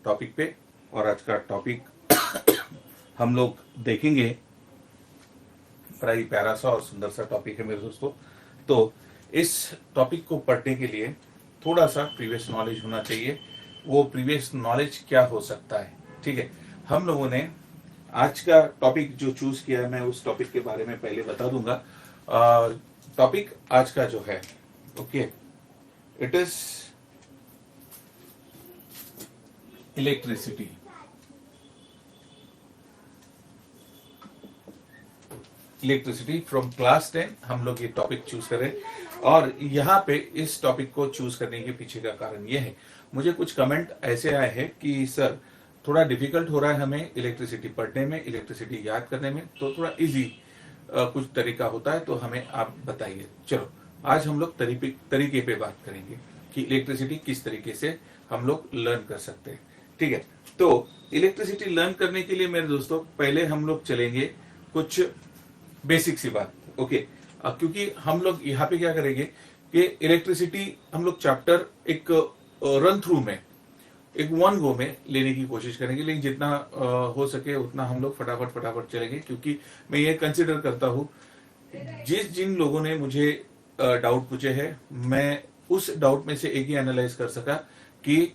Topic पे। और आज का टॉपिक हम लोग देखेंगे, बड़ा ही प्यारा सा और सुंदर सा टॉपिक है मेरे दोस्तों। तो इस टॉपिक को पढ़ने के लिए थोड़ा सा प्रीवियस नॉलेज होना चाहिए। वो प्रीवियस नॉलेज क्या हो सकता है, ठीक है। हम लोगों ने आज का टॉपिक जो चूज किया है, मैं उस टॉपिक के बारे में पहले बता दूंगा। टॉपिक आज का जो है, okay, it is electricity. Electricity from class 10 हम लोग ये टॉपिक चूज करें। और यहाँ पे इस टॉपिक को चूज करने के पीछे का कारण ये है, मुझे कुछ कमेंट ऐसे आए हैं कि सर थोड़ा डिफिकल्ट हो रहा है हमें इलेक्ट्रिसिटी पढ़ने में, इलेक्ट्रिसिटी याद करने में, तो थोड़ा इजी कुछ तरीका होता है तो हमें आप बताइए। चलो आज हम लोग तरीके पे बात करेंगे कि इलेक्ट्रिसिटी किस तरीके से हम लोग लर्न कर सकते हैं, ठीक है। तो इलेक्ट्रिसिटी लर्न करने के लिए मेरे दोस्तों पहले हम लोग चलेंगे कुछ बेसिक सी बात, ओके। क्योंकि हम लोग यहाँ पे क्या करेंगे कि इलेक्ट्रिसिटी हम लोग चैप्टर एक रन थ्रू में, एक वन गो में लेने की कोशिश करेंगे, लेकिन जितना हो सके उतना हम लोग फटाफट चलेंगे। क्योंकि मैं ये कंसिडर करता हूँ जिन लोगों ने मुझे डाउट पूछे हैं, मैं उस डाउट में से एक ही एनालाइज कर सका कि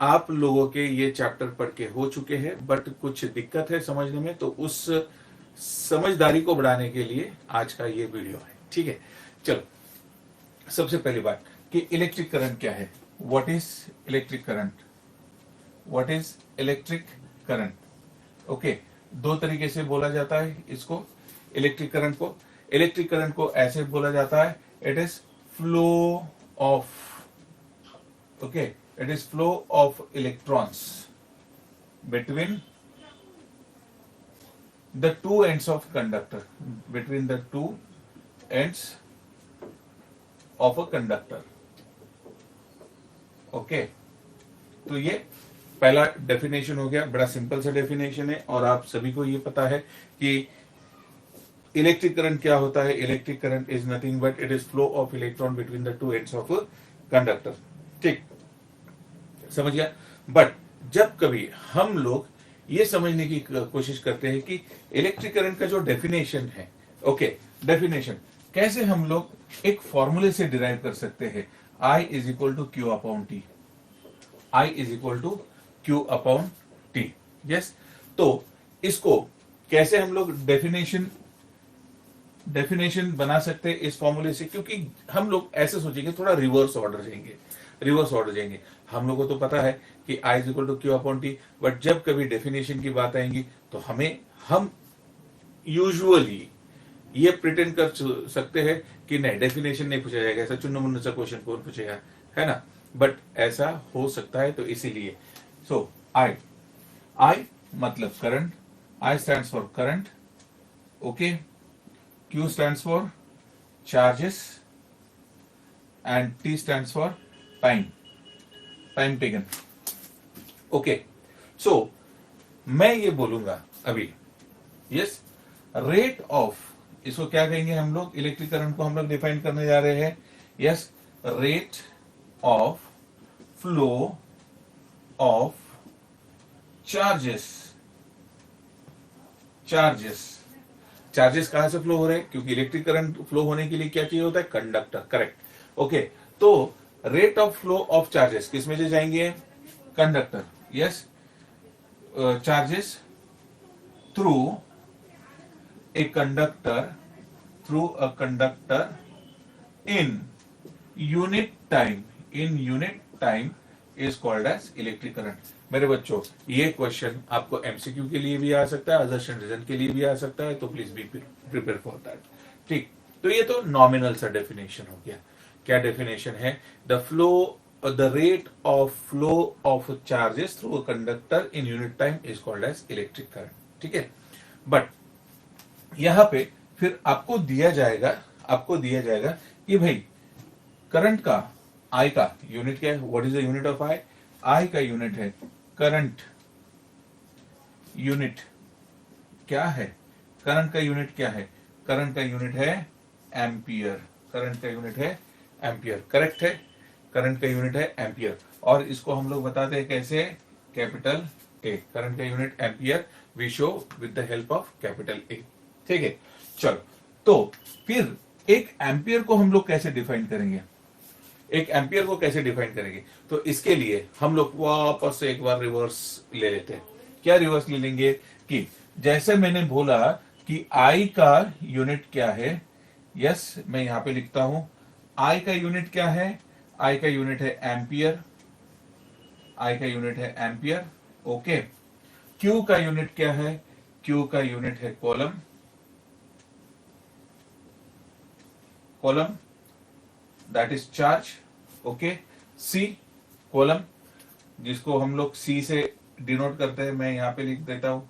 आप लोगों के ये चैप्टर पढ़ के हो चुके हैं, बट कुछ दिक्कत है समझने में, तो उस समझदारी को बढ़ाने के लिए आज का ये वीडियो है, ठीक है। चलो सबसे पहली बात कि इलेक्ट्रिक करंट क्या है। What is electric current? What is electric current? Okay, दो तरीके से बोला जाता है इसको, इलेक्ट्रिक करंट को। इलेक्ट्रिक करंट को ऐसे बोला जाता है, it is flow of, okay, it is flow of electrons between the two ends of conductor, between the two ends of a conductor, okay। तो ये पहला डेफिनेशन हो गया, बड़ा सिंपल सा डेफिनेशन है और आप सभी को ये पता है कि इलेक्ट्रिक करंट क्या होता है। Electric current is nothing but it is flow of electron between the two ends of conductor, ठीक, समझ गया। बट जब कभी हम लोग ये समझने की कोशिश करते हैं कि इलेक्ट्रिक करंट का जो डेफिनेशन है, ओके, डेफिनेशन कैसे हम लोग एक फॉर्मूले से डिराइव कर सकते हैं, I is equal to Q upon T, I is equal to Q upon T, yes. तो इसको कैसे हम लोग डेफिनेशन बना सकते हैं इस फॉर्मूले से, क्योंकि हम लोग ऐसे सोचेंगे थोड़ा रिवर्स ऑर्डर जाएंगे। हम लोगों को तो पता है कि I is equal to Q upon T, but जब कभी डेफिनेशन की बात आएंगी तो हम यूजुअली ये प्रिटेंड कर सकते हैं कि नहीं, डेफिनेशन नहीं पूछा जाएगा, ऐसा चुन्नू मुन्नू सा क्वेश्चन कौन पूछेगा, है ना। बट ऐसा हो सकता है, तो इसीलिए सो I मतलब current, I stands for current, okay, Q stands for charges and T stands for time taken, okay. So मैं ये बोलूंगा अभी, यस, रेट ऑफ, इसको क्या कहेंगे हम लोग, इलेक्ट्रिक करंट को हम लोग डिफाइन करने जा रहे हैं, yes, rate of flow of charges कहां से फ्लो हो रहे हैं, क्योंकि इलेक्ट्रिक करंट फ्लो होने के लिए क्या चाहिए होता है, कंडक्टर, करेक्ट, ओके। तो rate of flow of charges किस में से जाएंगे, conductor, yes, charges through a conductor in unit time is called as electric current। मेरे बच्चों ये क्वेश्चन आपको एमसीक्यू के लिए भी आ सकता है, अजर्शन रीजन के लिए भी आ सकता है, तो please be prepare for that, ठीक। तो ये तो नॉमिनल सा डेफिनेशन हो गया। क्या डेफिनेशन है, the rate of flow of charges through a conductor in unit time is called as electric current, ठीक है। बट यहां पे फिर आपको दिया जाएगा कि भाई करंट का, I का यूनिट क्या है, what is the unit of I का यूनिट है करंट, यूनिट क्या है, करंट का यूनिट क्या है, करंट का यूनिट है एम्पियर, करंट का यूनिट है एम्पियर, करेक्ट है, करंट का यूनिट है एम्पियर। और इसको हम लोग बताते हैं कैसे, कैपिटल ए, करंट का unit ampere we show with the help of capital A. ठीक है, चलो तो फिर एक एम्पियर को हम लोग कैसे डिफाइन करेंगे, एक एम्पियर को कैसे डिफाइन करेंगे? तो इसके लिए हम लोग वापस से एक बार रिवर्स ले लेते हैं। क्या रिवर्स ले लेंगे कि जैसे मैंने बोला कि आई का यूनिट क्या है, यस मैं यहां पे लिखता हूं, आई का यूनिट क्या है, आई का यूनिट है एम्पियर, आई का यूनिट है एम्पियर। ओके, क्यू का यूनिट क्या है, क्यू का यूनिट है coulomb, coulomb that is charge. Okay, C coulomb, जिसको हम लोग सी से डिनोट करते हैं, मैं यहां पे लिख देता हूं,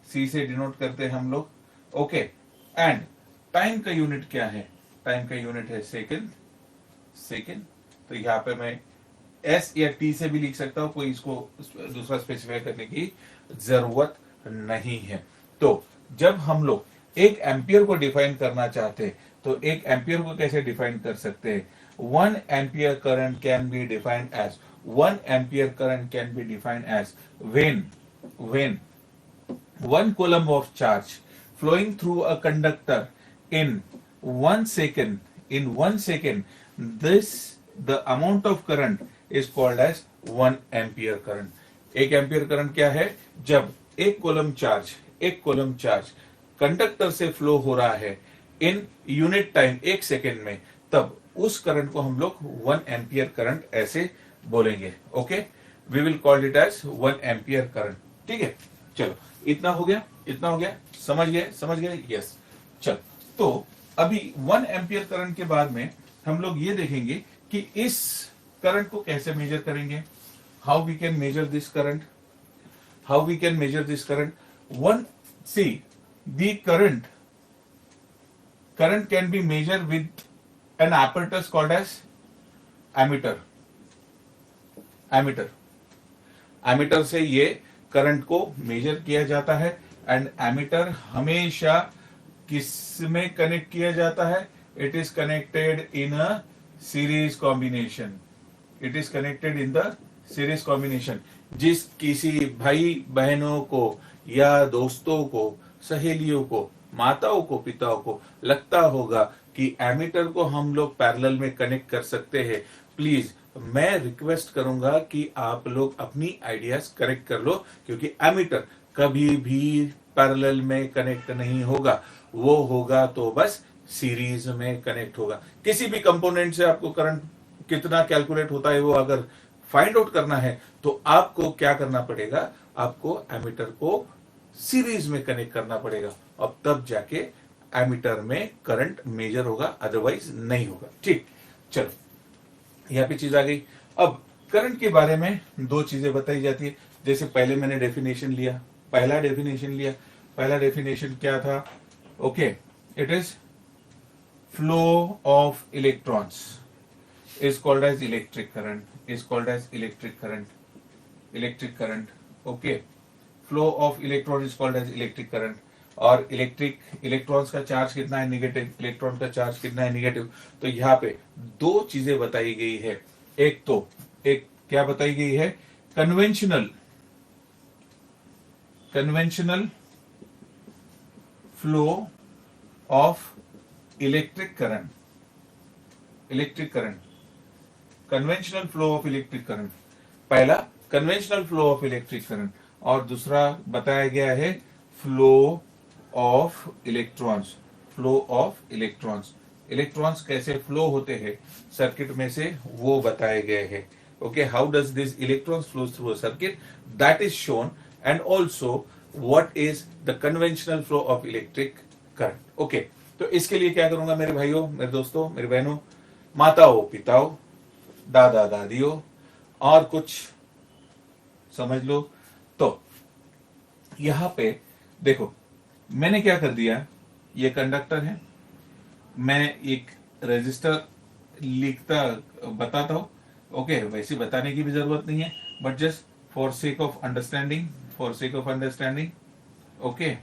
सी से डिनोट करते हैं हम लोग। ओके, एंड टाइम का यूनिट क्या है, टाइम का यूनिट है सेकंड, सेकंड। तो यहां पे मैं एस या टी से भी लिख सकता हूं, कोई इसको दूसरा स्पेसिफाई करने की जरूरत नहीं है। तो जब हम लोग एक एम्पियर को डिफाइन करना चाहते हैं तो एक एम्पियर को कैसे डिफाइन कर सकते हैं? 1 ampere current can be defined as 1 ampere current can be defined as when 1 coulomb of charge flowing through a conductor in 1 second, in 1 second, this the amount of current is called as 1 ampere current। एक ampere current क्या है? जब एक kolam charge conductor से flow हो रहा है in unit time, एक सेकेंड में, तब उस करंट को हम लोग 1 एम्पियर करंट ऐसे बोलेंगे। Okay, we will call it as 1 ampere current. ठीक है, चलो इतना हो गया, इतना हो गया, समझ गए? यस। चलो तो अभी 1 एम्पियर करंट के बाद में हम लोग ये देखेंगे कि इस करंट को कैसे मेजर करेंगे, how we can measure this current, how we can measure this current. One see the current can be measured with an apparatus called as ammeter। Ammeter से ये करंट को मेजर किया जाता है, एंड एमीटर हमेशा किस में कनेक्ट किया जाता है? It is connected in a series combination, it is connected in the series combination. जिस किसी भाई बहनों को या दोस्तों को, सहेलियों को, माताओं को, पिताओं को लगता होगा कि एमीटर को हम लोग पैरेलल में कनेक्ट कर सकते हैं, प्लीज मैं रिक्वेस्ट करूंगा कि आप लोग अपनी आइडियाज करेक्ट कर लो, क्योंकि एमीटर कभी भी पैरेलल में कनेक्ट नहीं होगा, वो होगा तो बस सीरीज में कनेक्ट होगा। किसी भी कंपोनेंट से आपको करंट कितना कैलकुलेट होता है वो अगर फाइंड आउट करना है तो आपको क्या करना पड़ेगा? आपको एमीटर को सीरीज में कनेक्ट करना पड़ेगा, अब तब जाके एमीटर में करंट मेजर होगा, अदरवाइज नहीं होगा। ठीक, चलो यहां पे चीज आ गई। अब करंट के बारे में दो चीजें बताई जाती है। जैसे पहले मैंने डेफिनेशन लिया, पहला डेफिनेशन क्या था? Okay, it is flow of electrons is called as electric current, is called as electric current। okay, flow of electron is called as electric current। और इलेक्ट्रॉन्स का चार्ज कितना है? निगेटिव। इलेक्ट्रॉन का charge कितना है? Negative. तो यहाँ पे दो चीजें बताई गई है। एक क्या बताई गई है? Conventional flow of electric current, conventional flow of electric current. पहला conventional flow of electric current, और दूसरा बताया गया है फ्लो ऑफ इलेक्ट्रॉन्स, इलेक्ट्रॉन्स कैसे फ्लो होते हैं सर्किट में से, वो बताए गए हैं। Okay, how does this electrons flow through a circuit, that is shown, and also what is the conventional flow of electric current. Okay, तो इसके लिए क्या करूंगा मेरे भाइयों, मेरे दोस्तों, मेरे बहनों, माताओं, पिताओं, दादा दादियों, और कुछ समझ लो। तो यहां पे देखो मैंने क्या कर दिया, ये कंडक्टर है, मैं एक रेजिस्टर लिखता बताता हूं। ओके, वैसे बताने की भी जरूरत नहीं है, but just for sake of understanding, okay,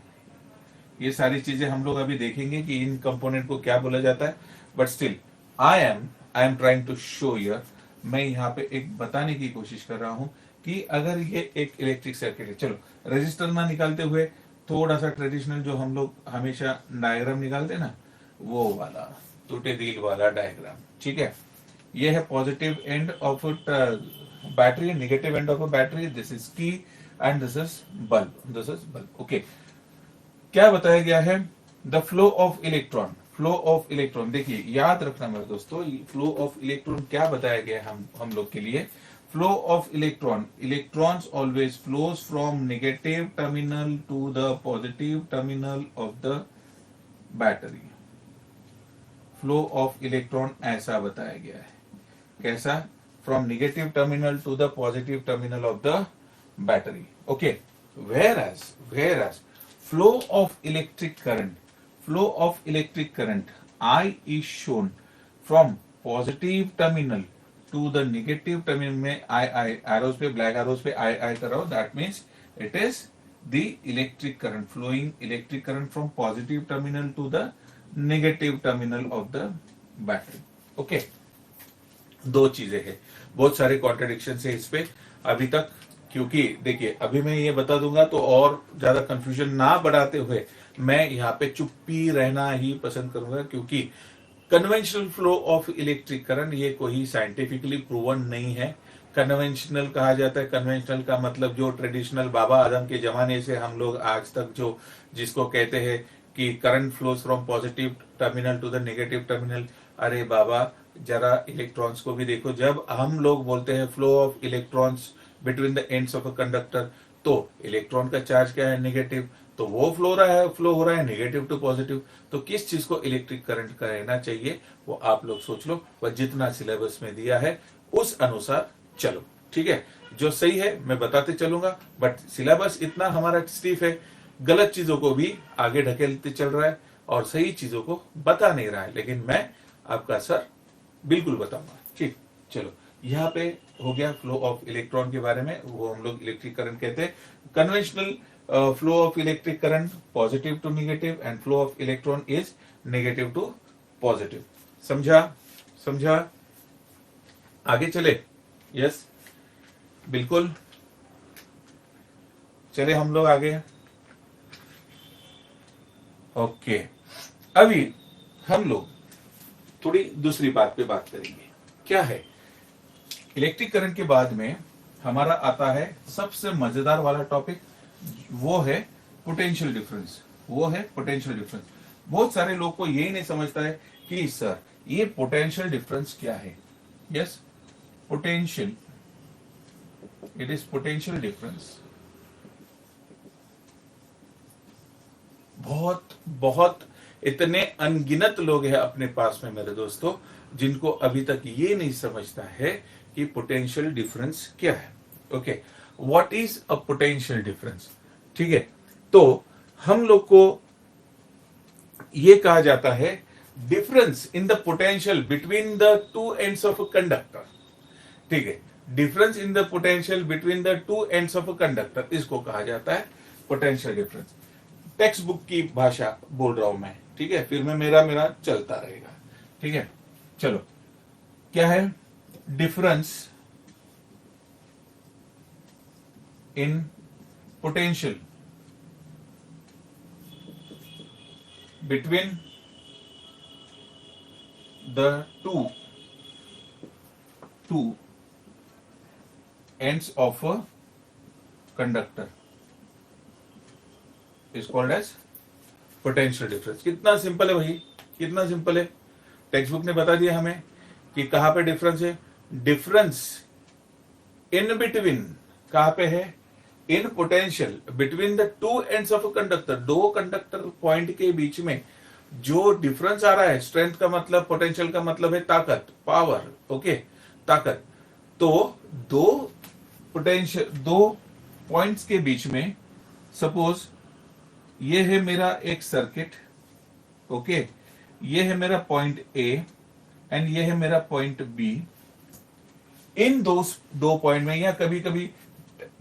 ये सारी चीजें हम लोग अभी देखेंगे कि इन कंपोनेंट को क्या बोला जाता है, but still I am trying to show here, मैं यहाँ पे एक बताने की कोशिश कर रहा हूं कि अगर ये एक इलेक्ट्रिक सर्किट है, चलो रेजिस्टर ना निकालते हुए थोड़ा सा ट्रेडिशनल जो हम लोग हमेशा डायग्राम निकालते हैं ना, वो वाला टूटे दिल वाला डायग्राम, ठीक है। ये है positive end of battery, negative end of a battery, this is key and this is bulb, this is bulb, okay. क्या बताया गया है? The flow of electron, flow of electron, देखिए याद रखना मेरे दोस्तों, फ्लो ऑफ इलेक्ट्रॉन क्या बताया गया है हम लोग के लिए? Flow of electron, electrons always flows from negative terminal to the positive terminal of the battery. Flow of electron ऐसा बताया गया है, कैसा? From negative terminal to the positive terminal of the battery, okay. whereas flow of electric current I is shown from positive terminal to the negative terminal में I arrows पे, black arrows पे I कराओ, that means it is the electric current, flowing electric current from positive terminal to the negative terminal of the battery, okay। दो चीजें हैं, बहुत सारे contradiction है इस पे अभी तक, क्योंकि देखिए अभी मैं ये बता दूंगा तो और ज्यादा कंफ्यूजन ना बढ़ाते हुए मैं यहाँ पे चुप्पी रहना ही पसंद करूंगा, क्योंकि conventional flow of electric current ये कोई साइंटिफिकली प्रूवन नहीं है। कन्वेंशनल कहा जाता है, कन्वेंशनल का मतलब जो ट्रेडिशनल बाबा आदम के जमाने से हम लोग आज तक जो जिसको कहते हैं कि current flows from positive terminal to the negative terminal, अरे बाबा जरा इलेक्ट्रॉन्स को भी देखो। जब हम लोग बोलते हैं flow of electrons between the ends of a conductor, तो इलेक्ट्रॉन का चार्ज क्या है? नेगेटिव, तो वो फ्लो हो रहा है नेगेटिव टू पॉजिटिव। तो किस चीज को इलेक्ट्रिक करंट कहना चाहिए वो आप लोग सोच लो, वह जितना सिलेबस में दिया है उस अनुसार चलो, ठीक है। जो सही है मैं बताते चलूंगा, बट सिलेबस इतना हमारा स्टीफ है, गलत चीजों को भी आगे ढकेलते चल रहा है और सही चीजों को बता नहीं रहा है, लेकिन मैं आपका सर बिल्कुल बताऊंगा, ठीक। चलो यहाँ पे हो गया फ्लो ऑफ इलेक्ट्रॉन के बारे में, वो हम लोग इलेक्ट्रिक करंट कहते हैं। Conventional flow of electric current positive to negative and flow of electron is negative to positive. समझा? आगे चले? यस बिल्कुल, चले हम लोग आगे, ओके। अभी हम लोग थोड़ी दूसरी बात पे बात करेंगे, क्या है? इलेक्ट्रिक करंट के बाद में हमारा आता है सबसे मजेदार वाला टॉपिक, वो है पोटेंशियल डिफरेंस। बहुत सारे लोग को यही नहीं समझता है कि सर ये पोटेंशियल डिफरेंस क्या है। Yes, potential, it is potential difference. बहुत इतने अनगिनत लोग हैं अपने पास में मेरे दोस्तों जिनको अभी तक ये नहीं समझता है कि पोटेंशियल डिफरेंस क्या है। Okay, what is a potential difference? ठीक है, तो हम लोग को ये कहा जाता है difference in the potential between the two ends of a conductor. ठीक है, difference in the potential between the two ends of a conductor, इसको कहा जाता है पोटेंशियल डिफरेंस। टेक्स्ट बुक की भाषा बोल रहा हूं मैं, ठीक है, फिर में मेरा चलता रहेगा। ठीक है, चलो क्या है difference in potential between the to ends of a conductor is called as potential difference। कितना सिंपल है भाई, कितना सिंपल है। टेक्स्ट बुक ने बता दिया हमें कि कहां पे डिफरेंस है। डिफरेंस इन बिटवीन कहां पे है? In potential between the two ends of a conductor, दो कंडक्टर पॉइंट के बीच में जो डिफरेंस आ रहा है, स्ट्रेंथ का मतलब, पोटेंशियल का मतलब है ताकत, पावर। ओके, ताकत। तो दो पोटेंशियल, दो पॉइंट्स के बीच में, सपोज ये है मेरा एक सर्किट, ओके, ये है मेरा पॉइंट ए एंड ये है मेरा पॉइंट बी। इन दो पॉइंट में, या कभी कभी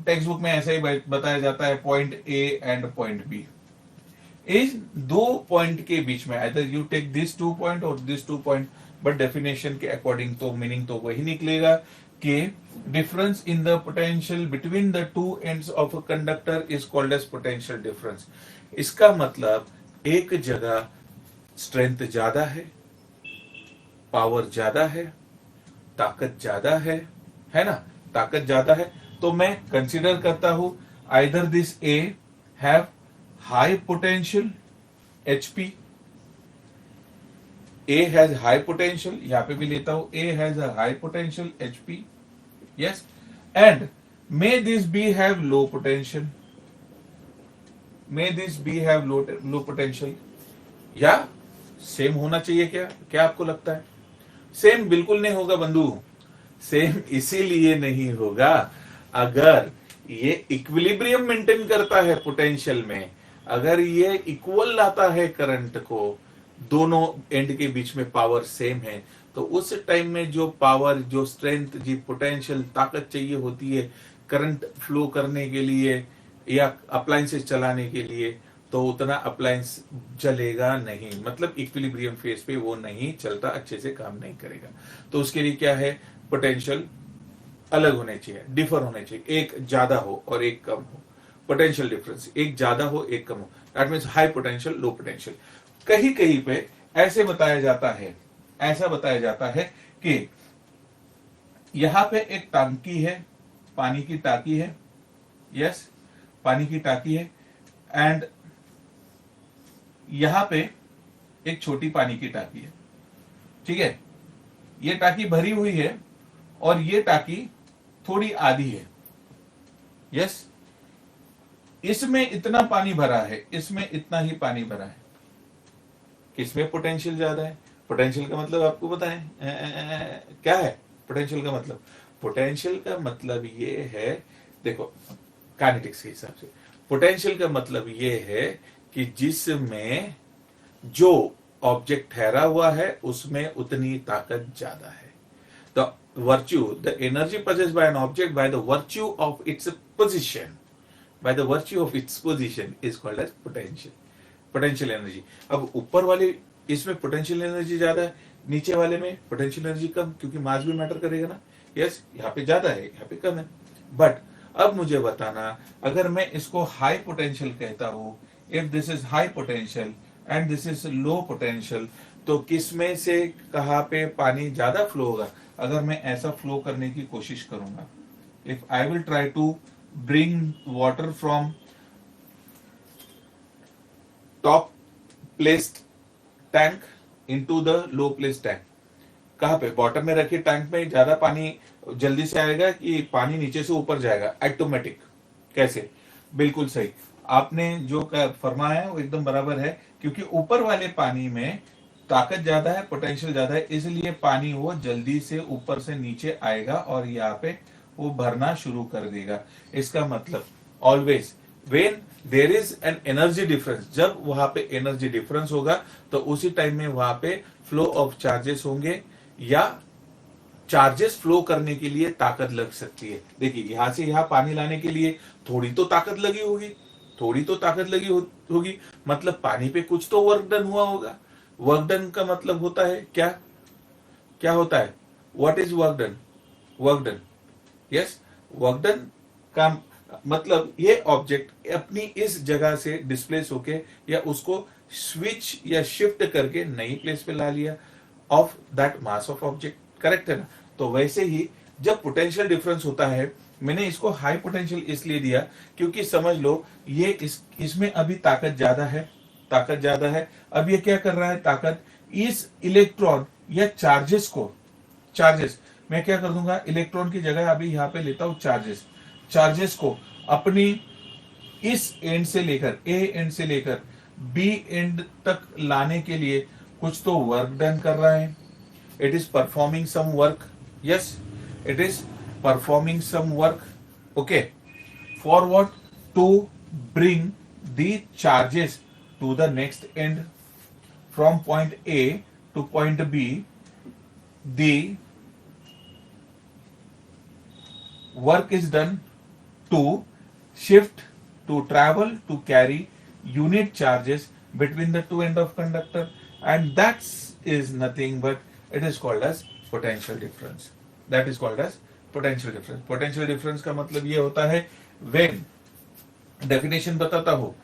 टेक्स्ट बुक में ऐसा ही बताया जाता है point A and point B. इस दो पॉइंट के बीच में either you take this 2 point और दिस 2 पॉइंट, बट डेफिनेशन के अकॉर्डिंग तो मीनिंग तो वही निकलेगा कि difference in the potential between the two ends of a conductor is called as potential difference. इसका मतलब एक जगह स्ट्रेंथ ज्यादा है, पावर ज्यादा है, ताकत ज्यादा है ना, ताकत ज्यादा है, तो मैं कंसीडर करता हूं either this A have high potential HP, A has high potential, यहां पे भी लेता हूं A has a high potential HP, yes, and may this B have low potential, may this B have low potential, या same होना चाहिए क्या? क्या आपको लगता है? सेम बिल्कुल नहीं होगा बंधु, सेम इसीलिए नहीं होगा अगर ये इक्विलिब्रियम मेंटेन करता है पोटेंशियल में, अगर ये इक्वल लाता है करंट को, दोनों एंड के बीच में पावर सेम है, तो उस टाइम में जो पावर, जो स्ट्रेंथ, जी पोटेंशियल, ताकत चाहिए होती है करंट फ्लो करने के लिए या अप्लायंसेस चलाने के लिए, तो उतना अप्लायंस चलेगा नहीं, मतलब इक्विलिब्रियम फेज पे वो नहीं चलता, अच्छे से काम नहीं करेगा। तो उसके लिए क्या है, पोटेंशियल अलग होने चाहिए, डिफर होने चाहिए, एक ज्यादा हो और एक कम हो, पोटेंशियल डिफरेंस एक ज्यादा हो एक कम हो, that means high potential low potential. कहीं कहीं पे ऐसे बताया जाता है, ऐसा बताया जाता है कि यहां पे एक टांकी है, पानी की टाकी है, यस, पानी की टाकी है, एंड यहां पे एक छोटी पानी की टाकी है, ठीक है, ये टाकी भरी हुई है और ये टाकी थोड़ी आधी है, यस, इसमें इतना पानी भरा है, इसमें इतना ही पानी भरा है, किसमें पोटेंशियल ज्यादा है? पोटेंशियल का मतलब आपको पता है क्या है? पोटेंशियल का मतलब, पोटेंशियल का मतलब ये है, देखो काइनेटिक्स के हिसाब से पोटेंशियल का मतलब ये है कि जिसमें जो ऑब्जेक्ट ठहरा हुआ है उसमें उतनी ताकत ज्यादा है। The virtue, the energy possessed by an object by the virtue of its position, by the virtue of its position is called as potential, potential energy. अब ऊपर वाले इसमें पोटेंशियल एनर्जी ज्यादा है, नीचे वाले में पोटेंशियल एनर्जी कम, क्योंकि मास भी मैटर करेगा ना, यस, यहाँ पे ज्यादा है यहाँ पे कम है। बट अब मुझे बताना, अगर मैं इसको हाई पोटेंशियल कहता हूं, if this is high potential and this is low potential, तो किसमें से कहां पे पानी ज्यादा फ्लो होगा? अगर मैं ऐसा फ्लो करने की कोशिश करूंगा, if I will try to bring water from top placed tank into the low placed tank, कहां पे? बॉटम में रखे टैंक में ज्यादा पानी जल्दी से आएगा कि पानी नीचे से ऊपर जाएगा ऑटोमेटिक? कैसे? बिल्कुल सही, आपने जो फरमाया है वो एकदम बराबर है, क्योंकि ऊपर वाले पानी में ताकत ज्यादा है, पोटेंशियल ज्यादा है, इसलिए पानी वो जल्दी से ऊपर से नीचे आएगा और यहाँ पे वो भरना शुरू कर देगा। इसका मतलब always when there is an energy difference, जब वहां पे एनर्जी डिफरेंस होगा तो उसी टाइम में वहां पे फ्लो ऑफ चार्जेस होंगे, या चार्जेस फ्लो करने के लिए ताकत लग सकती है। देखिए यहां से यहां पानी लाने के लिए थोड़ी तो ताकत लगी होगी, थोड़ी तो ताकत लगी होगी, मतलब पानी पे कुछ तो वर्क डन हुआ होगा। वर्क डन का मतलब होता है क्या? क्या होता है? What is work done? Work done, yes, work done का मतलब ये ऑब्जेक्ट अपनी इस जगह से डिस्प्लेस होके या उसको स्विच या शिफ्ट करके नई प्लेस पे ला लिया of that mass of object, correct है ना? तो वैसे ही जब पोटेंशियल डिफरेंस होता है, मैंने इसको हाई पोटेंशियल इसलिए दिया क्योंकि समझ लो ये इसमें अभी ताकत ज्यादा है, ताकत ज्यादा है। अब ये क्या कर रहा है? ताकत इस इलेक्ट्रॉन या चार्जेस को, चार्जेस मैं क्या कर दूंगा, इलेक्ट्रॉन की जगह अभी यहां पे लेता हूं चार्जेस, चार्जेस को अपनी इस एंड से लेकर, ए एंड से लेकर बी एंड तक लाने के लिए कुछ तो वर्क डन कर रहा है। It is performing some work, yes, it is performing some work, okay, for what? To bring the charges to the next end from point A to point B. The work is done to shift, to travel, to carry unit charges between the two end of conductor, and that is nothing but it is called as potential difference. That is called as potential difference का मतलब ये होता है when, definition बताता हो,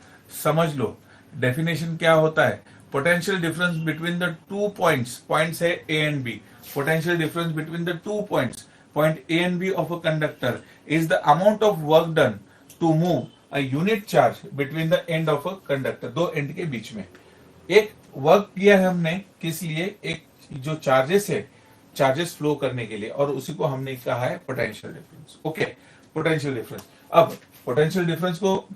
समझ लो definition क्या होता है। Potential difference between the two points, points है A and B, potential difference between the two points, point A and B of a conductor is the amount of work done to move a unit charge between the end of a conductor. दो end के बीच में एक work किया है हमने, किस लिए, एक जो चार्जेस है, चार्जेस फ्लो करने के लिए, और उसी को हमने कहा है potential difference. Okay, potential difference. अब पोटेंशियल डिफरेंस को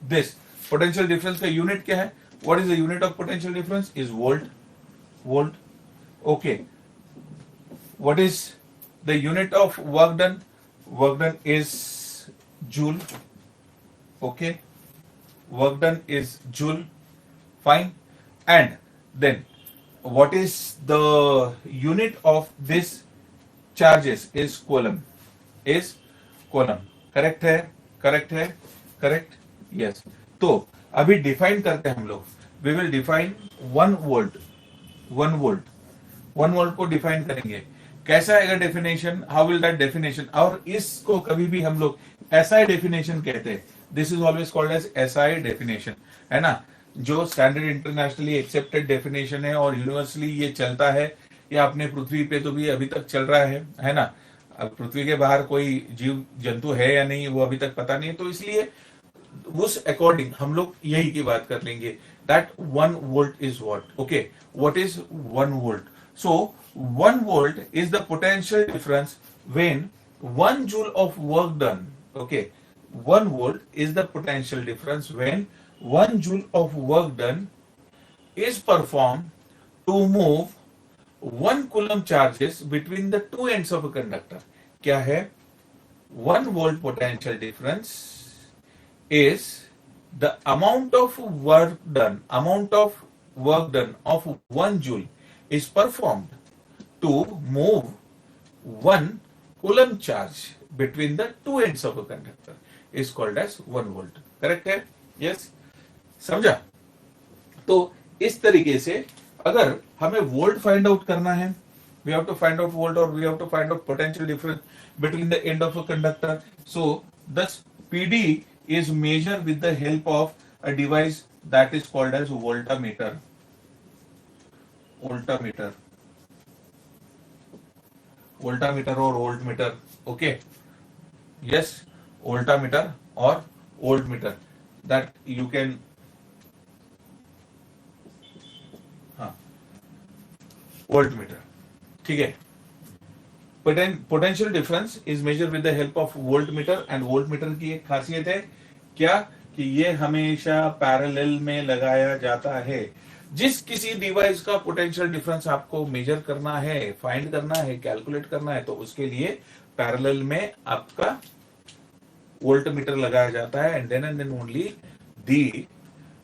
दिस पोटेंशियल डिफरेंस का यूनिट क्या है, what is the unit of potential difference is volt, volt. Okay, what is the unit of work done, work done is joule. Okay, work done is joule, fine. And then what is the unit of this charges is coulomb, is coulomb। Correct है, correct है, correct, yes. तो अभी define करते हैं हम लोग, we will define 1 volt, 1 volt, 1 volt को define करेंगे। कैसा आएगा definition, how will that definition, और इसको कभी भी हम लोग एसआई डेफिनेशन कहते हैं, this is always called as SI definition, है ना, जो स्टैंडर्ड इंटरनेशनली एक्सेप्टेड डेफिनेशन है और यूनिवर्सली ये चलता है। ये अपने पृथ्वी पे तो भी अभी तक चल रहा है ना। अब पृथ्वी के बाहर कोई जीव जंतु है या नहीं वो अभी तक पता नहीं है, तो इसलिए उस अकॉर्डिंग हम लोग यही की बात कर लेंगे, that 1 volt is what. Okay, what is 1 volt, so 1 volt is the potential difference when 1 joule of work done. Okay, 1 volt is the potential difference when 1 joule of work done is performed to move 1 coulomb charges between the two ends of a conductor। क्या है, 1 volt potential difference is the amount of work done, amount of work done of 1 joule is performed to move 1 coulomb charge between the two ends of a conductor is called as 1 volt। Correct है, yes, समझा। तो इस तरीके से अगर हमें volt find out करना है, we have to find out volt और we have to find out potential difference between the end of a conductor. So this PD is measure with the help of a device that is called as voltameter, voltameter, voltameter और voltmeter. Okay, yes, voltmeter or voltmeter that you can, हाँ, voltmeter, ठीक है। Potential difference is measure with the help of voltmeter, and voltmeter की एक खासियत है क्या, कि ये हमेशा पैरेलल में लगाया जाता है। जिस किसी डिवाइस का पोटेंशियल डिफरेंस आपको मेजर करना है, फाइंड करना है, कैलकुलेट करना है, तो उसके लिए पैरेलल में आपका वोल्टमीटर लगाया जाता है, and then only the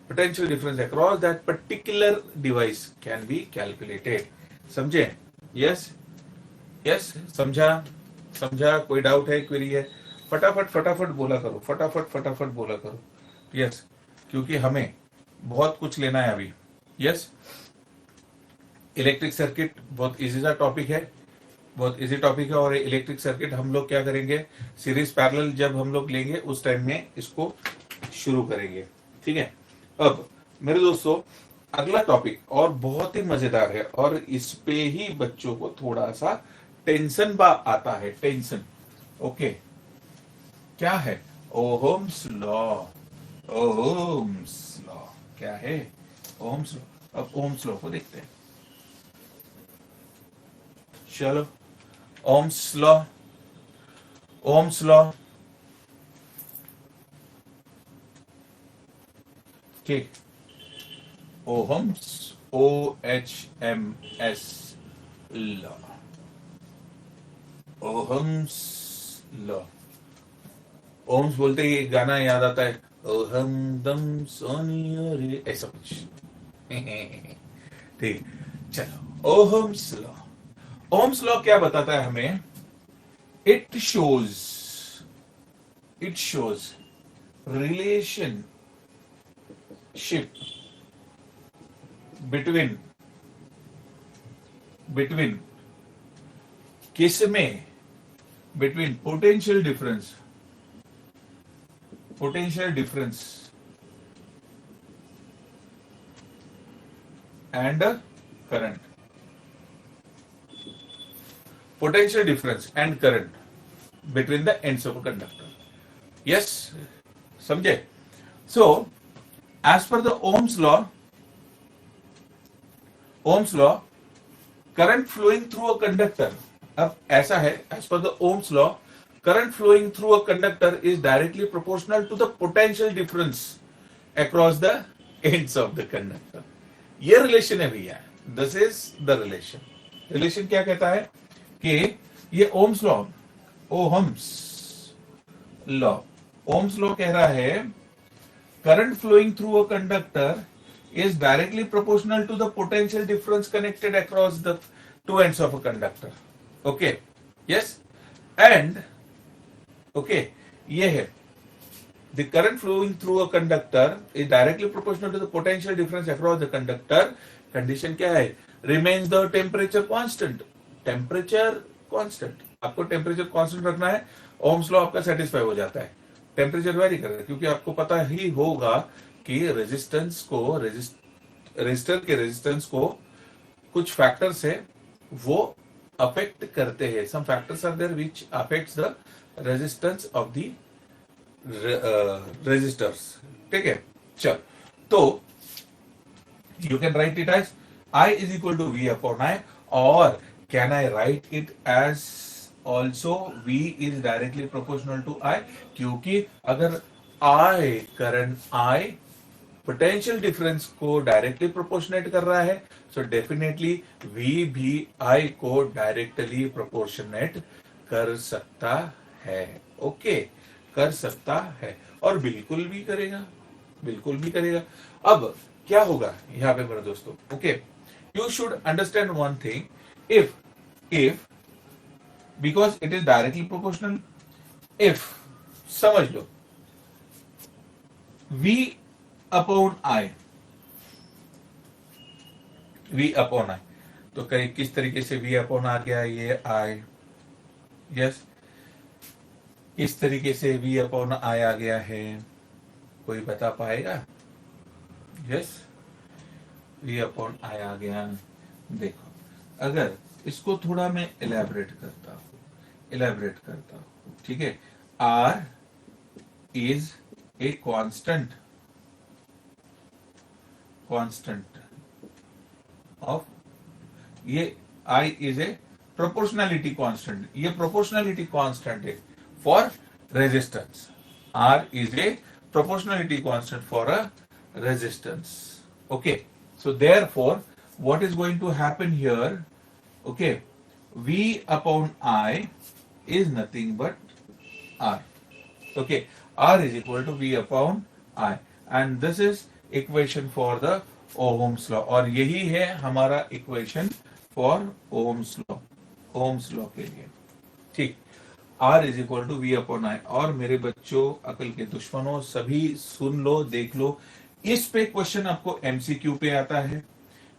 potential difference across that particular device can be calculated. समझे, यस, यस, समझा, समझा, कोई डाउट है, क्वेरी है, फटाफट फटाफट बोला करो, फटाफट फटाफट बोला करो, यस, क्योंकि हमें बहुत कुछ लेना है अभी। यस, इलेक्ट्रिक सर्किट बहुत इजी सा टॉपिक है, बहुत इजी टॉपिक है, और इलेक्ट्रिक सर्किट हम लोग क्या करेंगे, सीरीज पैरेलल जब हम लोग लेंगे उस टाइम में इसको शुरू करेंगे, ठीक है। अब मेरे दोस्तों अगला टॉपिक और बहुत ही मजेदार है, और इस पे ही बच्चों को थोड़ा सा टेंशन आता है, टेंशन। ओके, क्या है, ओहम्स लॉ, ओहम्स लॉ क्या है, ओहम्स लॉ। अब ओहम्स लॉ को देखते हैं, चलो, ओहम्स लॉ, ओहम्स लॉ, ठीक, Ohm's, OHMS law, Ohm's law. Ohm's बोलते ही एक गाना याद आता है, ओहम दम सोनिया रे, ऐसा कुछ। ठीक, चलो, ओहम्स लॉ। ओहम्स लॉ क्या बताता है हमें, इट शोज रिलेशनशिप बिटवीन किस में, between potential difference and current. Potential difference and current between the ends of a conductor. Yes, समझे? So, as per the Ohm's law, current flowing through a conductor. अब ऐसा है, as per the Ohm's law, current flowing through a conductor is directly proportional to the potential difference across the ends of the conductor. ये relation है भैया. This is the relation. Relation क्या कहता है कि ये Ohm's law कह रहा है current flowing through a conductor is directly proportional to the potential difference connected across the two ends of a conductor. Okay, yes, and okay, ये है the current flowing through a conductor is directly proportional to the potential difference across the conductor. Condition क्या है? Remains the temperature constant. Temperature constant. आपको temperature constant रखना है, Ohm's law आपका satisfy हो जाता है. टेम्परेचर वेरी करेगा क्योंकि आपको पता ही होगा कि रेजिस्टर के रेजिस्टेंस को कुछ फैक्टर्स है वो अफेक्ट करते हैं. Some factors are there which affects the resistance of the resistors. ठीक है, चल तो you can write it as I is equal to V upon I, or can I write it as also V is directly proportional to I? क्योंकि अगर I current I potential difference को directly proportionate कर रहा है, so definitely V भी I को directly proportionate कर सकता है. ओके, कर सकता है और बिल्कुल भी करेगा. अब क्या होगा यहां पे मेरे दोस्तों? Okay, you should understand one thing. If because it is directly proportional, if समझ लो V upon I, तो कहीं किस तरीके से V upon आ गया ये I, यस, किस तरीके से V upon I आ गया है, कोई बता पाएगा? यस, V upon I आ गया. देखो, अगर इसको थोड़ा मैं इलेबरेट करता हूं, ठीक है, R is a constant of, ये I is a proportionality constant, ये प्रोपोर्शनैलिटी कांस्टेंट है for resistance. R is a proportionality constant for a resistance. Okay, so therefore what is going to happen here? Okay, V upon I is nothing but R. Okay, R is equal to V upon I, and this is equation for the Ohm's law, और यही है हमारा equation for Ohm's law के लिए. ठीक, R is equal to V upon I. और मेरे बच्चों, अकल के दुश्मनों, सभी सुन लो, देख लो. इस पे क्वेश्चन आपको एमसीक्यू पे आता है,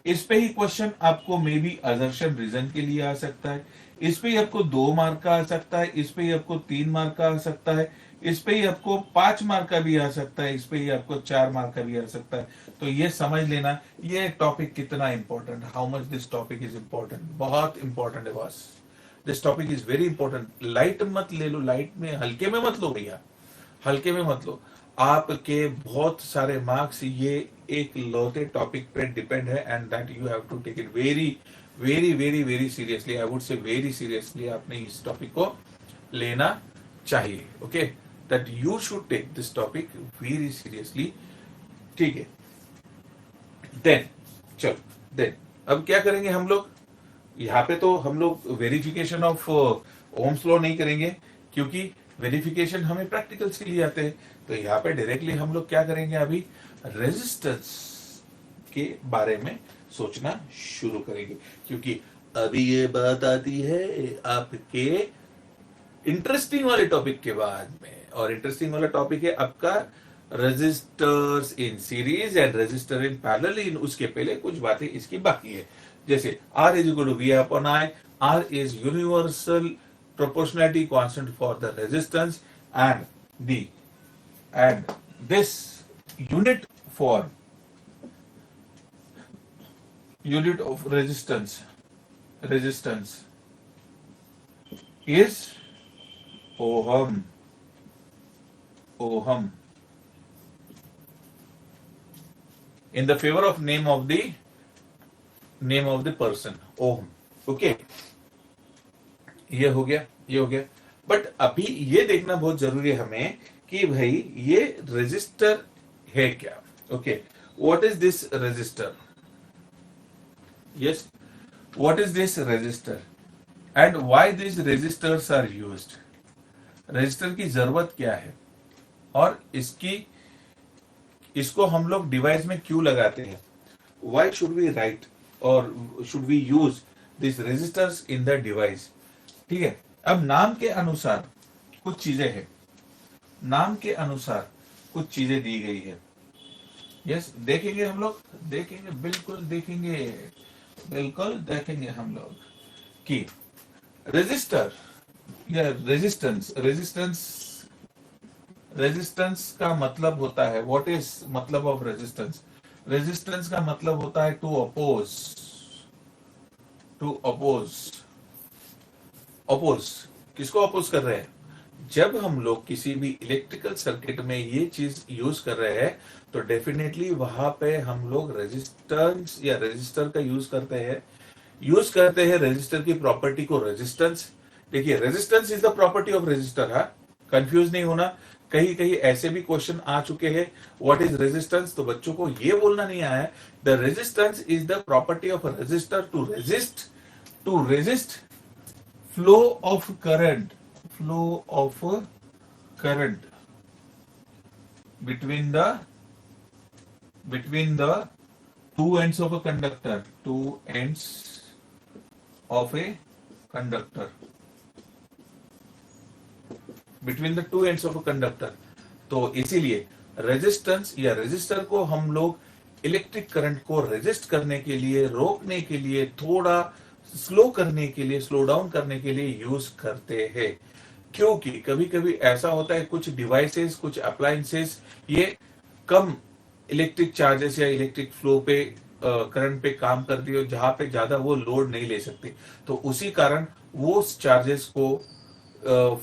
इस पे ही क्वेश्चन आपको मे बी असर्शन रीजन के लिए आ सकता है, इस पे ही आपको 2 मार्क का आ सकता है, इस पे ही आपको 3 मार्क का आ सकता है, इस पे ही आपको 5 मार्क का भी आ सकता है, इस पे ही आपको 4 मार्क का भी आ सकता है. तो ये समझ लेना ये टॉपिक कितना important, how much this topic is important. बहुत इंपॉर्टेंट है boss, this topic is very important. Light मत ले लो, लाइट में हल्के में मत लो भैया, हल्के में मत लो. आपके बहुत सारे मार्क्स ये एक लौते टॉपिक पे डिपेंड है, and that you have to take it very very very very seriously. I would say very seriously आपने इस टॉपिक को लेना चाहिए. Okay, that you should take this topic very seriously. ठीक है, देन अब क्या करेंगे हम लोग? यहाँ पे तो हम लोग वेरिफिकेशन ऑफ ओम्स लॉ नहीं करेंगे क्योंकि वेरिफिकेशन हमें प्रैक्टिकल्स के लिए आते हैं. तो यहाँ पे डायरेक्टली हम लोग क्या करेंगे, अभी रेजिस्टेंस के बारे में सोचना शुरू करेंगे, क्योंकि अभी ये बात आती है आपके इंटरेस्टिंग वाले टॉपिक के बाद में. और इंटरेस्टिंग वाला टॉपिक है आपका resistors in series and resistor in parallel. उसके पहले कुछ बातें इसकी बाकी है, जैसे R is equal to V upon I. R is universal proportionality constant for the resistance, and this unit for unit of resistance is ohm. In the favor of name of the person, ohm. Okay, ये हो गया. But अभी ये देखना बहुत जरूरी है हमें कि भाई ये रेजिस्टर है क्या. Okay, what is this resistor. Yes, what is this resistor and why this resistors are used. Resistor की जरूरत क्या है और इसको हम लोग डिवाइस में क्यों लगाते हैं. व्हाई शुड वी राइट और should we use this resistors in the device. ठीक है, अब नाम के अनुसार कुछ चीजें हैं, कुछ चीजें दी गई है. यस, देखेंगे हम लोग, बिल्कुल देखेंगे हम लोग कि रेजिस्टर या रेजिस्टेंस का मतलब होता है, व्हाट इज मतलब ऑफ रेजिस्टेंस. रेजिस्टेंस का मतलब होता है टू अपोज. किसको अपोज कर रहे हैं. जब हम लोग किसी भी इलेक्ट्रिकल सर्किट में ये चीज यूज कर रहे हैं तो डेफिनेटली वहां पे हम लोग रेजिस्टेंस या रेजिस्टर का यूज करते हैं रेजिस्टर की प्रॉपर्टी को. रेजिस्टेंस, देखिए, resistance is the property of resistor. हाँ, कंफ्यूज नहीं होना. कहीं ऐसे भी क्वेश्चन आ चुके हैं, व्हाट इज रेजिस्टेंस, तो बच्चों को ये बोलना नहीं आया है. The resistance is the property of resistor to resist flow of current between the two ends of a conductor. Between the two ends of a conductor. तो इसीलिए रेजिस्टेंस या रेजिस्टर को हम लोग इलेक्ट्रिक करंट को रेजिस्ट करने के लिए, रोकने के लिए, थोड़ा स्लो डाउन करने के लिए यूज करते हैं. क्योंकि कभी कभी ऐसा होता है, कुछ डिवाइसेस, कुछ अप्लायंसेस ये कम इलेक्ट्रिक चार्जेस या इलेक्ट्रिक फ्लो पे, करंट पे काम करती है, जहां पे ज्यादा वो लोड नहीं ले सकती. तो उसी कारण वो चार्जेस को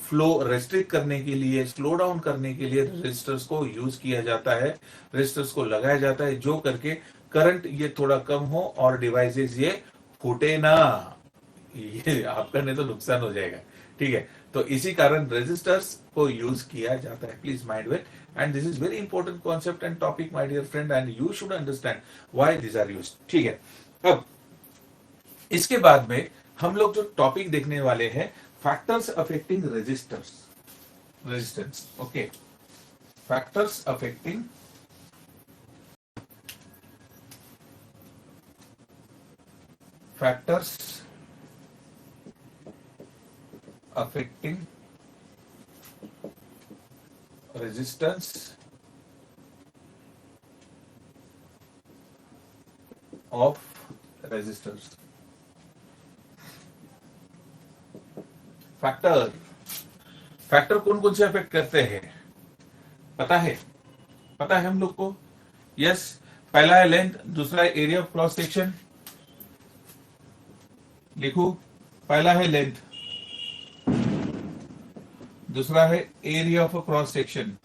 फ्लो रेस्ट्रिक्ट करने के लिए, स्लो डाउन करने के लिए रेजिस्टर्स को यूज किया जाता है, रेजिस्टर्स को लगाया जाता है, जो करके करंट ये थोड़ा कम हो और डिवाइसेस ये फूटे ना. ये आपका नहीं तो नुकसान हो जाएगा. ठीक है, तो इसी कारण रेजिस्टर्स को यूज किया जाता है. Please mind well, and this is very important concept and topic my dear friend, and you should understand why this R used. ठीक है, अब इसके बाद में हम लोग जो टॉपिक देखने वाले हैं, factors affecting resistance. Okay, factors affecting resistance of resistors. Factor कौन कौन से अफेक्ट करते हैं, पता है हम लोग को. यस, पहला है लेंथ, दूसरा है एरिया ऑफ क्रॉस सेक्शन. लिखो, पहला है लेंथ, दूसरा है एरिया ऑफ क्रॉस सेक्शन.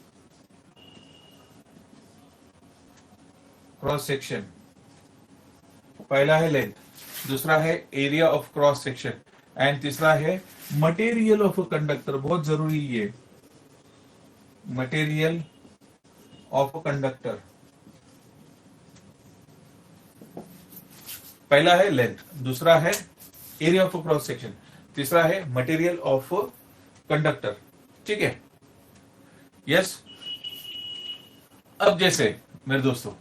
पहला है लेंथ, दूसरा है area of cross section, and तीसरा है मटेरियल ऑफ कंडक्टर. बहुत जरूरी है, मटेरियल ऑफ कंडक्टर. पहला है लेंथ, दूसरा है एरिया ऑफ क्रॉस सेक्शन, तीसरा है मटेरियल ऑफ कंडक्टर. ठीक है, यस. अब जैसे मेरे दोस्तों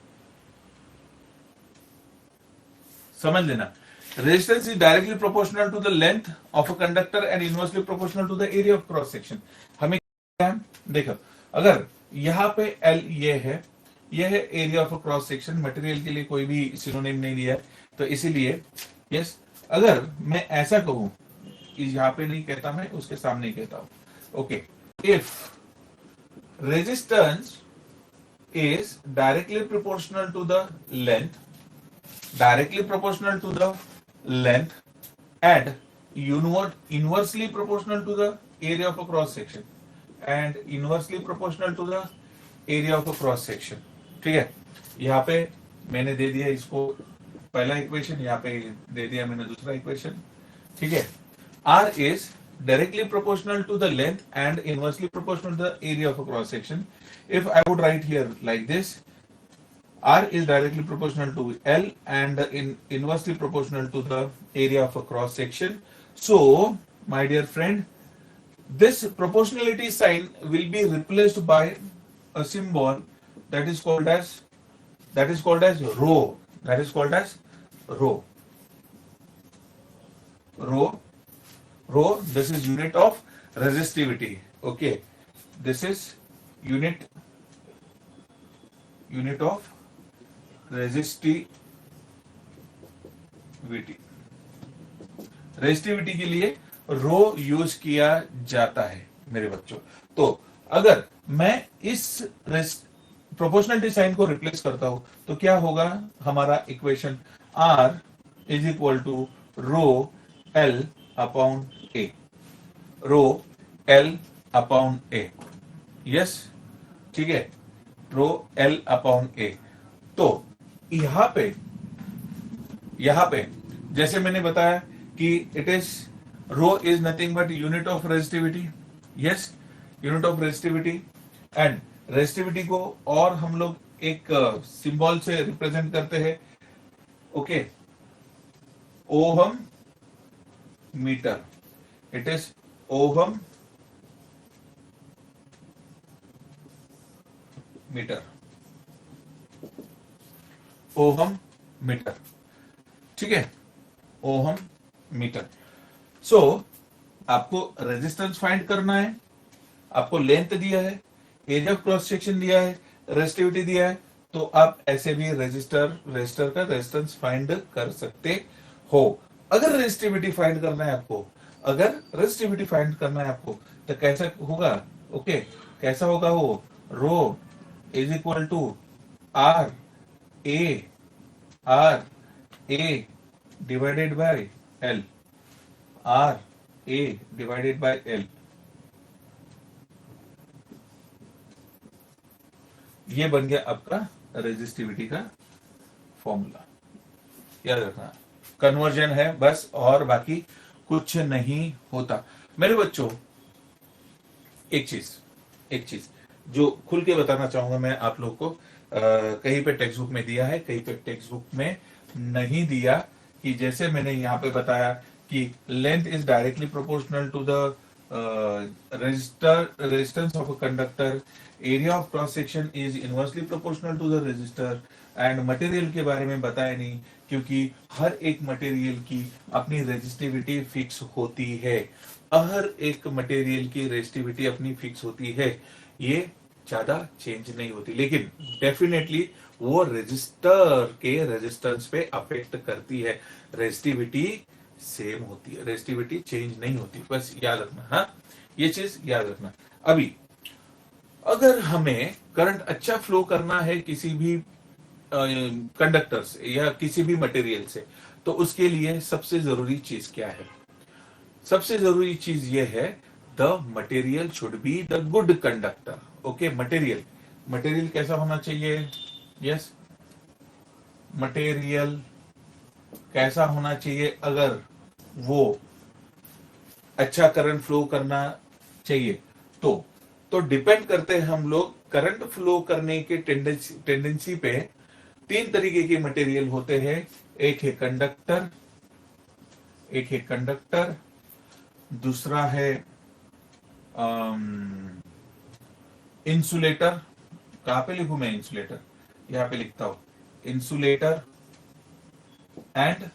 समझ लेना, resistance is directly proportional to the length of a conductor and inversely proportional to the area of cross section. हमें क्या देखो, अगर यहाँ पे L ये है area of cross section. Material के लिए कोई भी सिनोनिम नहीं दिया है, तो इसीलिए यस, अगर मैं ऐसा कहूं यहाँ पे नहीं कहता, मैं उसके सामने ही कहता हूं। Okay, if resistance is directly proportional to the length, directly proportional to the length and inversely proportional to the area of a cross section and inversely proportional to the area of a cross section। ठीक है, यहाँ पे मैंने दे दिया इसको पहला equation, यहाँ पे दे दिया मैंने दूसरा इक्वेशन। ठीक है, R is directly proportional to the length and inversely proportional to the area of a cross section। If I would write here like this, R is directly proportional to L and inversely proportional to the area of a cross section. So, my dear friend, this proportionality sign will be replaced by a symbol that is called as rho. That is called as rho. Rho. This is unit of resistivity. Okay, this is unit of resistivity। Resistivity के लिए रो use किया जाता है मेरे बच्चों। तो अगर मैं इस प्रोपोर्शनलिटी साइन को रिप्लेस करता हूं तो क्या होगा हमारा equation, R is equal to rho L upon A, rho L upon A. Yes, ठीक है, रो L अपॉन ए। तो यहां पे जैसे मैंने बताया कि it is rho is nothing but unit of resistivity. Yes, unit of resistivity. And resistivity को और हम लोग एक सिंबल से रिप्रेजेंट करते हैं। Okay, ohm meter. It is ohm meter, ohm meter. ठीक है, ओहम मीटर। सो आपको रेजिस्टेंस फाइंड करना है, आपको लेंथ दिया है, एरिया ऑफ क्रॉस सेक्शन दिया है, रेजिस्टिविटी दिया है, तो आप ऐसे भी रेजिस्टर का रेजिस्टेंस फाइंड कर सकते हो। अगर रेजिस्टिविटी फाइंड करना है आपको, तो कैसा होगा? ओके, कैसा होगा वो? Rho is equal to R A divided by L, R A divided by L. ये बन गया आपका रेजिस्टिविटी का फॉर्मूला। याद रखना, कन्वर्जन है बस, और बाकी कुछ नहीं होता। मेरे बच्चों, एक चीज जो खुल के बताना चाहूंगा मैं आप लोग को, कहीं पे टेक्स्ट बुक में दिया है, कहीं पे टेक्स्ट बुक में नहीं दिया, कि जैसे मैंने यहाँ पे बताया कि length is directly proportional to the resistance of a conductor, area of cross section is inversely proportional to the resistor, and material के बारे में बताया नहीं, क्योंकि हर एक मटेरियल की अपनी रेजिस्टिविटी फिक्स होती है। हर एक मटेरियल की रेजिस्टिविटी अपनी फिक्स होती है, ये ज्यादा चेंज नहीं होती, लेकिन डेफिनेटली वो रेजिस्टर के रेजिस्टेंस पे अफेक्ट करती है। रेजिस्टिविटी सेम होती है, रेजिस्टिविटी चेंज नहीं होती, बस याद रखना। हाँ, ये चीज याद रखना। अभी अगर हमें करंट अच्छा फ्लो करना है किसी भी कंडक्टर से या किसी भी मटेरियल से, तो उसके लिए सबसे जरूरी चीज क्या है? सबसे जरूरी चीज ये है, the material should be the good conductor. Okay, material कैसा होना चाहिए? यस, मटेरियल कैसा होना चाहिए? अगर वो अच्छा करंट फ्लो करना चाहिए तो डिपेंड करते हैं हम लोग करंट फ्लो करने के टेंडेंसी पे। तीन तरीके के मटेरियल होते हैं, एक है कंडक्टर, दूसरा है इंसुलेटर। कहां पे लिखूं मैं इंसुलेटर? यहां पे लिखता हूं इंसुलेटर। एंड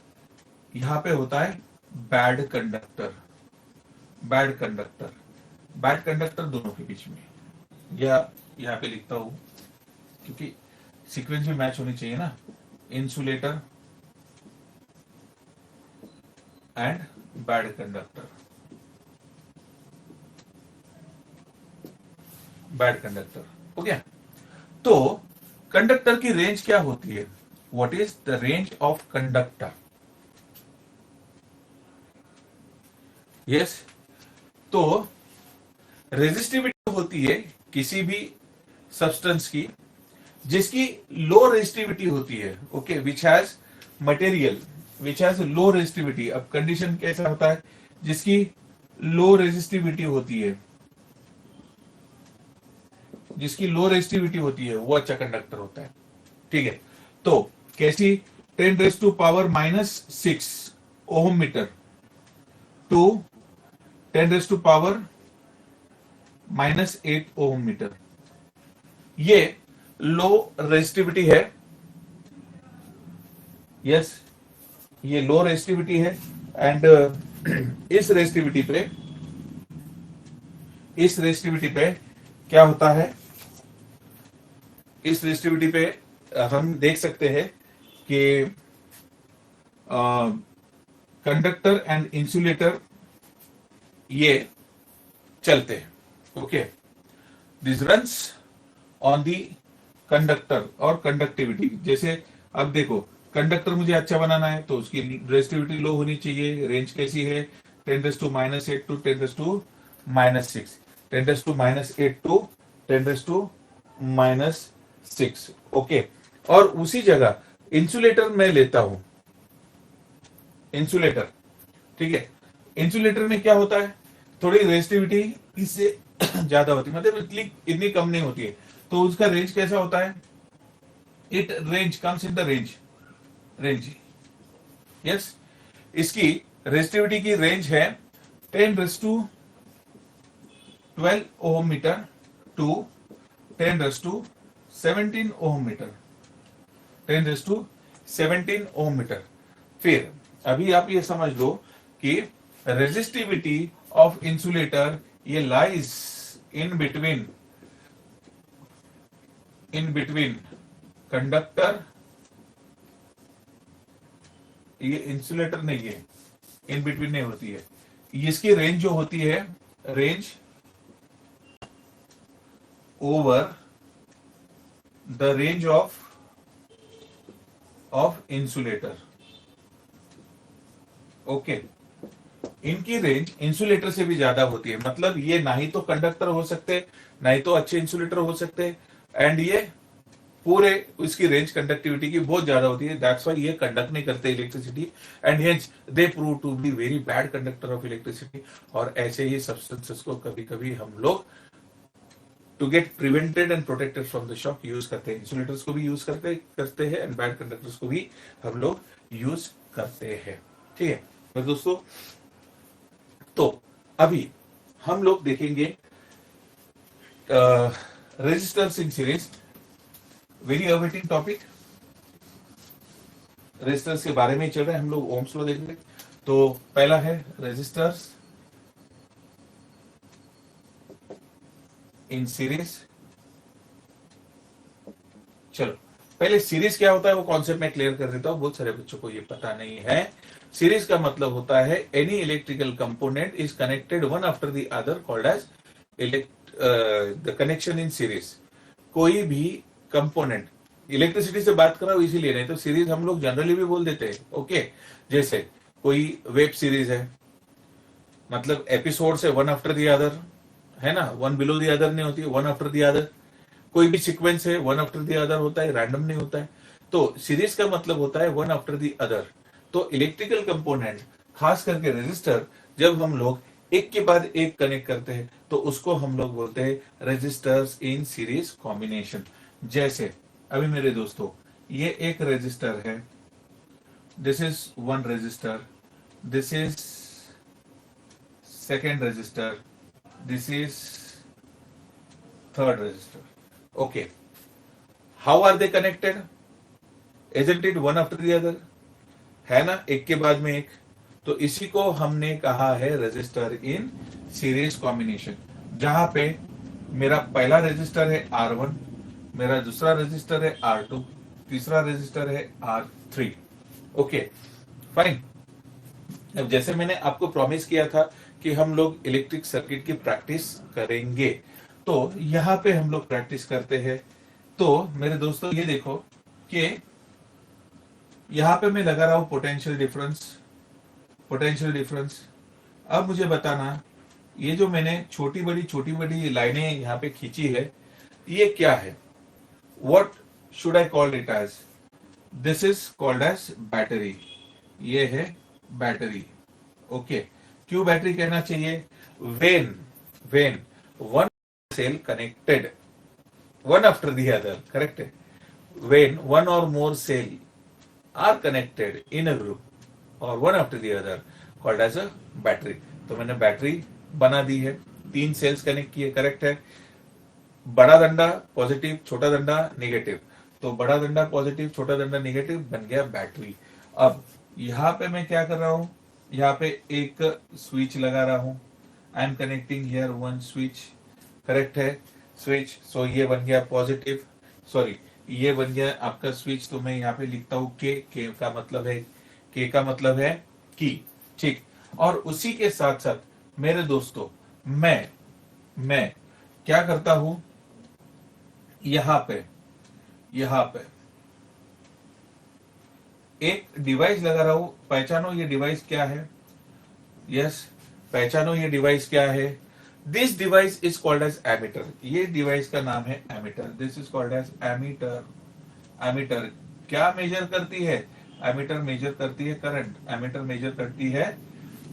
यहां पे होता है बैड कंडक्टर दोनों के बीच में, या यहां पे लिखता हूं क्योंकि सीक्वेंस भी मैच होनी चाहिए ना, insulator and bad conductor. Bad conductor. हो गया। तो कंडक्टर की रेंज क्या होती है? What is the range of conductor? Yes, तो रेजिस्टिविटी होती है किसी भी सब्सटेंस की जिसकी लो रेजिस्टिविटी होती है। Okay, which has material which has low resistivity. अब कंडीशन कैसा होता है? जिसकी लो रेजिस्टिविटी होती है, जिसकी लो रेजिस्टिविटी होती है वो अच्छा कंडक्टर होता है। ठीक है, तो कैसी? 10⁻⁻6 ओम मीटर टू 10⁻⁻8 ओम मीटर, ये लो रेजिस्टिविटी है। यस, ये लो रेजिस्टिविटी है। एंड इस रेजिस्टिविटी पे क्या होता है? इस रेजिस्टिविटी पे हम देख सकते हैं कि कंडक्टर एंड इंसुलेटर ये चलते हैं। Okay, this runs on the conductor और कंडक्टिविटी। जैसे अब देखो, कंडक्टर मुझे अच्छा बनाना है तो उसकी रेजिस्टिविटी लो होनी चाहिए। रेंज कैसी है? 10⁻⁻8 टू 10⁻⁻6, 10⁻⁻8 टू 10⁻⁻6। ओके, और उसी जगह इंसुलेटर मैं लेता हूं। इंसुलेटर, ठीक है, इंसुलेटर में क्या होता है? थोड़ी रेजिस्टिविटी इससे ज्यादा होती है, मतलब इतनी कम नहीं होती है। तो उसका रेंज कैसा होता है? It range comes in the range. Yes, इसकी रेजिस्टिविटी की रेंज है 10⁻12 ohm metre to 10⁻17 ohm metre. 10⁻17 ohm metre. फिर अभी आप ये समझ लो कि रेजिस्टिविटी ऑफ इंसुलेटर ये लाइज इन बिटवीन कंडक्टर, ये इंसुलेटर नहीं है, इन बिटवीन नहीं होती है। इसकी रेंज जो होती है, range over the range of insulator. Okay, इनकी रेंज इंसुलेटर से भी ज्यादा होती है। मतलब ये ना ही तो कंडक्टर हो सकते, ना ही तो अच्छे इंसुलेटर हो सकते, एंड ये पूरे इसकी रेंज कंडक्टिविटी की बहुत ज्यादा होती है। दैट्स व्हाई ये कंडक्ट नहीं करते electricity, and hence they prove to be very bad conductor of electricity. और ऐसे ही सब्सटेंसेस को कभी कभी हम लोग to get prevented and protected from the shock use करते हैं। इंसुलेटर्स को भी यूज करते हैं एंड बैड कंडक्टर्स को भी हम लोग यूज करते हैं। ठीक है तो दोस्तों, तो अभी हम लोग देखेंगे resistors in series, very awaiting topic. Resistors के बारे में ही चल रहे हैं हम लोग, ओम्स लॉ देखेंगे। तो पहला है रेजिस्टर्स इन सीरीज। चलो पहले सीरीज क्या होता है वो कॉन्सेप्ट मैं क्लियर कर देता हूं, बहुत सारे बच्चों को ये पता नहीं है। सीरीज का मतलब होता है any electrical component is connected one after the other called as the connection in series. कोई भी कंपोनेंट, इलेक्ट्रिसिटी से बात कर रहा हूं इसीलिए, नहीं तो सीरीज हम लोग जनरली भी बोल देते हैं। ओके, जैसे कोई वेब सीरीज है, मतलब एपिसोड से वन आफ्टर द अदर, है ना, वन बिलो द अदर नहीं होती, वन आफ्टर द अदर। कोई भी सीक्वेंस है वन आफ्टर द अदर होता है, रैंडम नहीं होता है। तो सीरीज का मतलब होता है वन आफ्टर द अदर। तो इलेक्ट्रिकल कंपोनेंट, खास करके रेजिस्टर, जब हम लोग एक के बाद एक कनेक्ट करते हैं तो उसको हम लोग बोलते हैं रेजिस्टर्स इन सीरीज कॉम्बिनेशन। जैसे अभी मेरे दोस्तों, ये एक रेजिस्टर है, this is one resistor, this is second resistor, this is third resistor. Okay, how are they connected? Isn't it one after the other? है ना, एक के बाद में एक। तो इसी को हमने कहा है रेजिस्टर इन सीरीज कॉम्बिनेशन, जहां पे मेरा पहला रेजिस्टर है R1, मेरा दूसरा रेजिस्टर है R2, तीसरा रेजिस्टर है R3। Okay fine. अब जैसे मैंने आपको प्रॉमिस किया था कि हम लोग इलेक्ट्रिक सर्किट की प्रैक्टिस करेंगे, तो यहाँ पे हम लोग प्रैक्टिस करते हैं। तो मेरे दोस्तों ये देखो कि यहाँ पे मैं लगा रहा हूं पोटेंशियल डिफरेंस, पोटेंशियल डिफरेंस। अब मुझे बताना, ये जो मैंने छोटी बड़ी लाइनें यहाँ पे खींची है, ये क्या है? What should I call it as? This is called as battery. ये है बैटरी। ओके, क्यों बैटरी कहना चाहिए? When one cell connected one after the other, correct? When one or more cell are connected in a group or one after the other, called as a battery. तो मैंने battery बना दी है, 3 sales connect किए, correct है। बड़ा डंडा positive, छोटा डंडा नेगेटिव, तो बड़ा डंडा पॉजिटिव, छोटा डंडा नेगेटिव बन गया बैटरी। अब यहाँ पे मैं क्या कर रहा हूं, यहाँ पे एक स्विच लगा रहा हूं। I am connecting here one switch, correct है, स्विच। सो ये बन गया पॉजिटिव, सॉरी ये बन गया आपका स्विच। तो मैं यहाँ पे लिखता हूं के का मतलब है, के का मतलब है की, ठीक। और उसी के साथ साथ मेरे दोस्तों मैं क्या करता हूं, यहाँ पे एक डिवाइस लगा रहा हूं। पहचानो ये डिवाइस क्या है? यस, पहचानो ये डिवाइस क्या है? This device is called as ammeter. ये डिवाइस का नाम है ammeter. This is called as ammeter. Ammeter क्या मेजर करती है? एमीटर मेजर करती है करंट। एमीटर मेजर करती है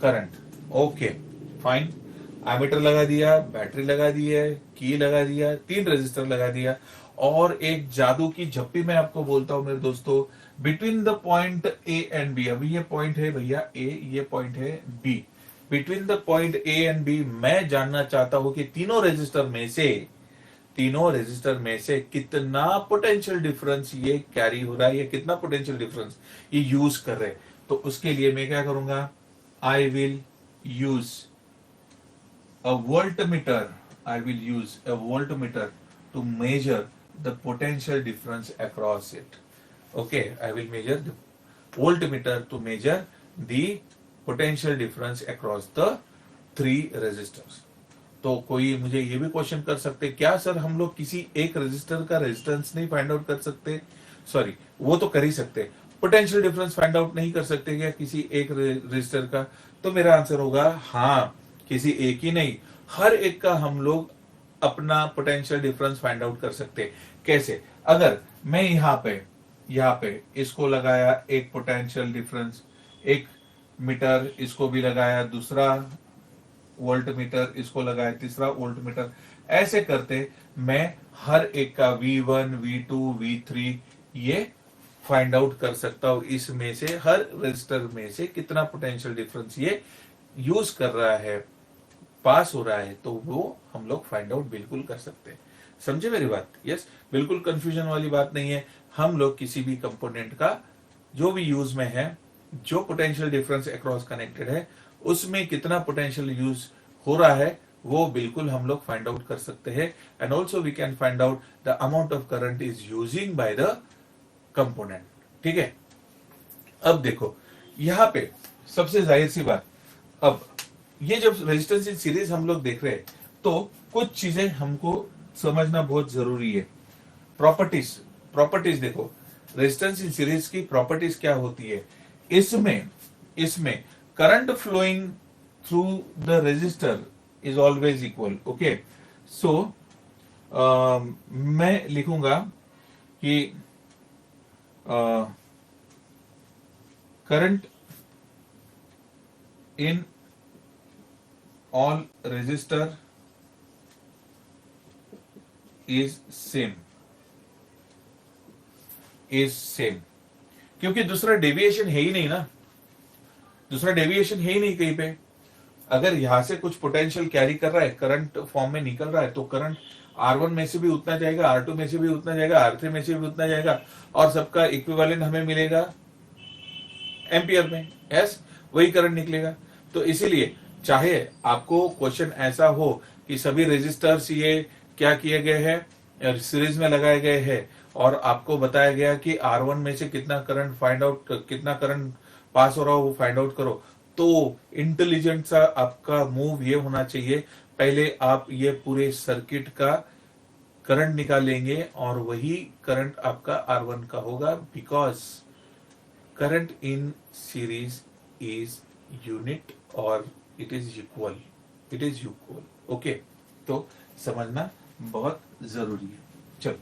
करंट। ओके फाइन, एमीटर लगा दिया, बैटरी लगा दी है, की लगा दिया, 3 रेजिस्टर लगा दिया, और एक जादू की झप्पी मैं आपको बोलता हूं मेरे दोस्तों, between the point A and B. अभी ये पॉइंट है भैया ए, ये पॉइंट है B. Between the point A and B मैं जानना चाहता हूं कि तीनों रेजिस्टर में से कितना पोटेंशियल डिफरेंस ये कैरी हो रहा है, या कितना पोटेंशियल डिफरेंस ये यूज कर रहे हैं। तो उसके लिए मैं क्या करूंगा, I will use a voltmeter. I will use a voltmeter to measure the potential difference across it. Okay, I will measure the voltmeter to measure the potential difference across the 3 resistors. तो कोई मुझे ये भी question कर सकते, क्या sir हम लोग किसी एक रेजिस्टर का रेजिस्टेंस नहीं फाइंड आउट कर सकते? सॉरी, वो तो कर ही सकते, पोटेंशियल डिफरेंस फाइंड आउट नहीं कर सकते क्या किसी एक रेजिस्टर का? तो मेरा आंसर होगा हाँ, किसी एक ही नहीं, हर एक का हम लोग अपना पोटेंशियल डिफरेंस फाइंड आउट कर सकते। कैसे? अगर मैं यहाँ पे इसको लगाया एक पोटेंशियल डिफरेंस, एक मीटर इसको भी लगाया, दूसरा वोल्ट मीटर इसको लगाया, तीसरा वोल्ट मीटर, ऐसे करते मैं हर एक का V1, V2, V3 ये फाइंड आउट कर सकता हूं। इसमें से हर रजिस्टर में से कितना पोटेंशियल डिफरेंस ये यूज कर रहा है, पास हो रहा है, तो वो हम लोग फाइंड आउट बिल्कुल कर सकते हैं। समझे मेरी बात? यस, बिल्कुल कंफ्यूजन वाली बात नहीं है। हम लोग किसी भी कंपोनेंट का जो भी यूज में है, जो पोटेंशियल डिफरेंस अक्रॉस कनेक्टेड है, उसमें कितना पोटेंशियल यूज हो रहा है वो बिल्कुल हम लोग फाइंड आउट कर सकते हैं। And also we can find out the amount of current is using by the component. ठीक है, अब देखो यहां पे सबसे जाहिर सी बात, अब ये जब रेजिस्टेंस इन सीरीज हम लोग देख रहे हैं तो कुछ चीजें हमको समझना बहुत जरूरी है। प्रॉपर्टीज देखो, रेजिस्टेंस इन सीरीज की प्रॉपर्टीज क्या होती है? इसमें current flowing through the resistor is always equal. Okay, so मैं लिखूंगा कि current in all resistor is same, क्योंकि दूसरा डेविएशन है ही नहीं ना, दूसरा डेविएशन है ही नहीं कहीं पे। अगर यहां से कुछ पोटेंशियल कैरी कर रहा है, करंट फॉर्म में निकल रहा है, तो करंट R1 में से भी उतना जाएगा, R2 में से भी उतना जाएगा, R3 में से भी उतना जाएगा, और सबका इक्विवेलेंट हमें मिलेगा एम्पियर में। यस, वही करंट निकलेगा। तो इसीलिए चाहे आपको क्वेश्चन ऐसा हो कि सभी रेजिस्टर्स ये क्या किए गए हैं, सीरीज में लगाए गए हैं, और आपको बताया गया कि R1 में से कितना करंट पास हो रहा हो वो फाइंड आउट करो, तो इंटेलिजेंट सा आपका मूव ये होना चाहिए, पहले आप ये पूरे सर्किट का करंट निकालेंगे और वही करंट आपका R1 का होगा, because current in series is unit और इट इज इक्वल। ओके, तो समझना बहुत जरूरी है। चलो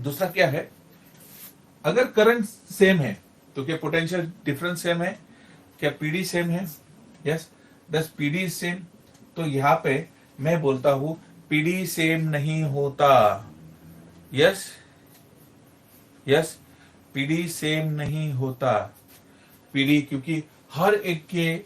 दूसरा क्या है, अगर करंट सेम है तो क्या पोटेंशियल डिफरेंस सेम है, क्या पीडी सेम है? यस, दस पीडी इज सेम। तो यहां पे मैं बोलता हूं पीडी सेम नहीं होता। यस, पीडी सेम नहीं होता। पीडी, क्योंकि हर एक के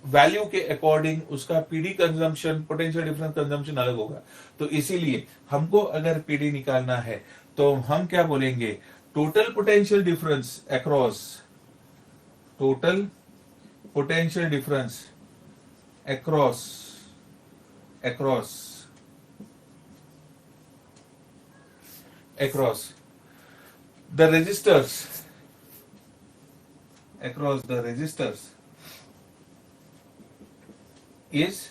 वैल्यू के अकॉर्डिंग उसका PD consumption, potential difference consumption अलग होगा। तो इसीलिए हमको अगर पीडी निकालना है तो हम क्या बोलेंगे, total potential difference across, total potential difference across the resistors, across the resistors is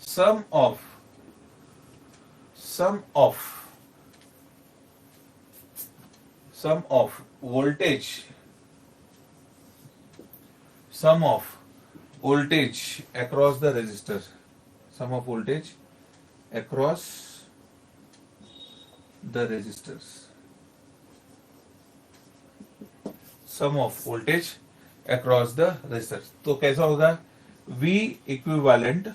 sum of voltage, sum of voltage across the resistor, sum of voltage across the resistors, sum of voltage across the resistors। तो कैसा होगा, V equivalent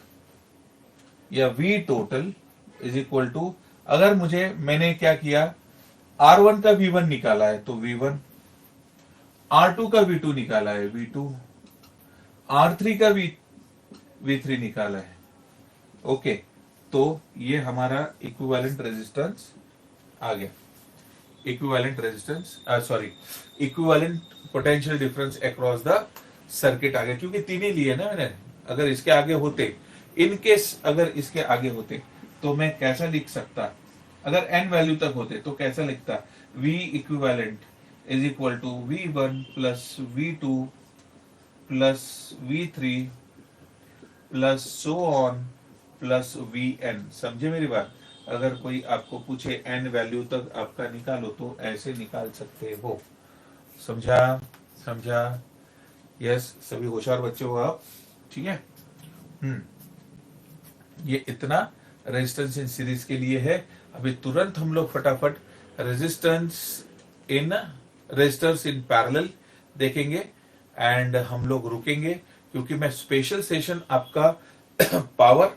या V total is equal to, अगर मैंने क्या किया, R1 का V1 निकाला है तो V1, R2 का V2 निकाला है V2, R3 का V3 निकाला है। ओके, तो ये हमारा इक्विवेलेंट रेजिस्टेंस आ गया, equivalent potential difference across the circuit आ गया, क्योंकि तीन ही लिए ना मैंने। अगर इसके आगे होते, इनकेस अगर इसके आगे होते तो मैं कैसा लिख सकता, अगर n वैल्यू तक होते तो कैसा लिखता, V equivalent is equal to V1 plus V2 plus V3 plus so on plus Vn। समझे मेरी बात? अगर कोई आपको पूछे n वैल्यू तक आपका निकालो तो ऐसे निकाल सकते हो। समझा? यस, सभी होशियार बच्चे हो आप, ठीक है। ये इतना रेजिस्टेंस इन सीरीज के लिए है। अभी तुरंत हम लोग फटाफट रेजिस्टर्स इन पैरेलल देखेंगे एंड हम लोग रुकेंगे, क्योंकि मैं स्पेशल सेशन आपका power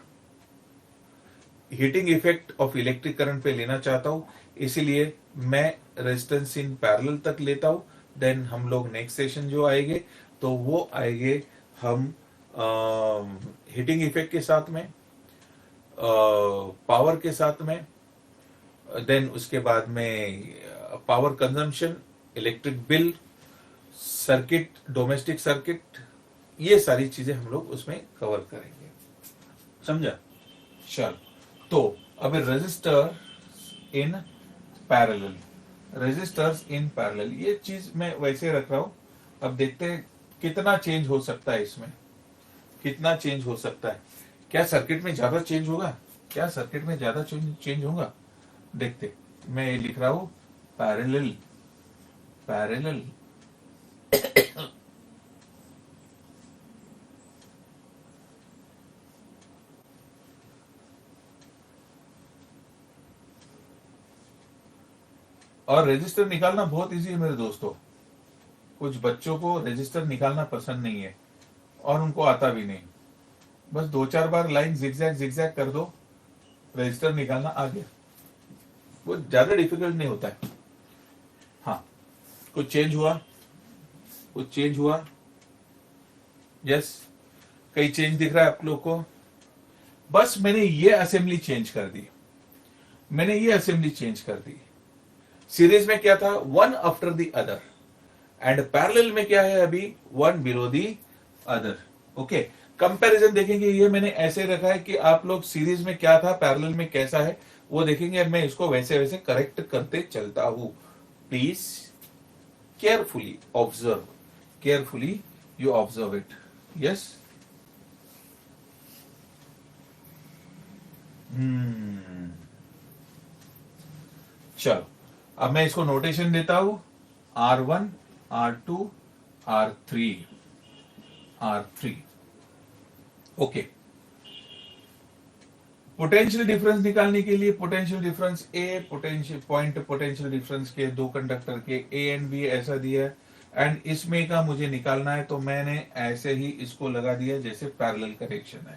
heating effect of electric current पे लेना चाहता हूं, इसीलिए मैं रेजिस्टेंस इन पैरेलल तक लेता हूं। देन हम लोग नेक्स्ट सेशन जो आएंगे तो वो आएंगे हम हीटिंग इफेक्ट के साथ में, पावर के साथ में, देन उसके बाद में power consumption, electric bill, circuit, domestic circuit, ये सारी चीजें हम लोग उसमें कवर करेंगे। समझा? चल, तो अब रेजिस्टर्स इन पैरेलल, ये चीज मैं वैसे रख रहा हूं। अब देखते हैं कितना चेंज हो सकता है इसमें, कितना चेंज हो सकता है। क्या सर्किट में ज्यादा चेंज होगा? चेंज होगा? देखते, मैं लिख रहा हूं पैरेलल और रजिस्टर निकालना बहुत इजी है मेरे दोस्तों। कुछ बच्चों को रजिस्टर निकालना पसंद नहीं है और उनको आता भी नहीं। बस 2-4 बार लाइन जिगजैग कर दो, रजिस्टर निकालना आ गया। वो ज्यादा डिफिकल्ट नहीं होता है। हाँ, कुछ चेंज हुआ? यस, कई चेंज दिख रहा है आप लोग को? बस मैंने ये असेंबली चेंज कर दी। सीरीज में क्या था, one after the other, and parallel में क्या है अभी, one below the other. Okay, comparison देखेंगे। ये मैंने ऐसे रखा है कि आप लोग सीरीज में क्या था, पैरेलल में कैसा है वो देखेंगे। मैं इसको वैसे करेक्ट करते चलता हूं। Please carefully you observe it. Yes, चलो अब मैं इसको नोटेशन देता हूं, R1, R2, R3, R3। Okay, potential difference निकालने के लिए पोटेंशियल डिफरेंस ए, पोटेंशियल पॉइंट पोटेंशियल डिफरेंस के दो कंडक्टर के ए एंड बी ऐसा दिया है, एंड इसमें का मुझे निकालना है, तो मैंने ऐसे ही इसको लगा दिया जैसे पैरेलल कनेक्शन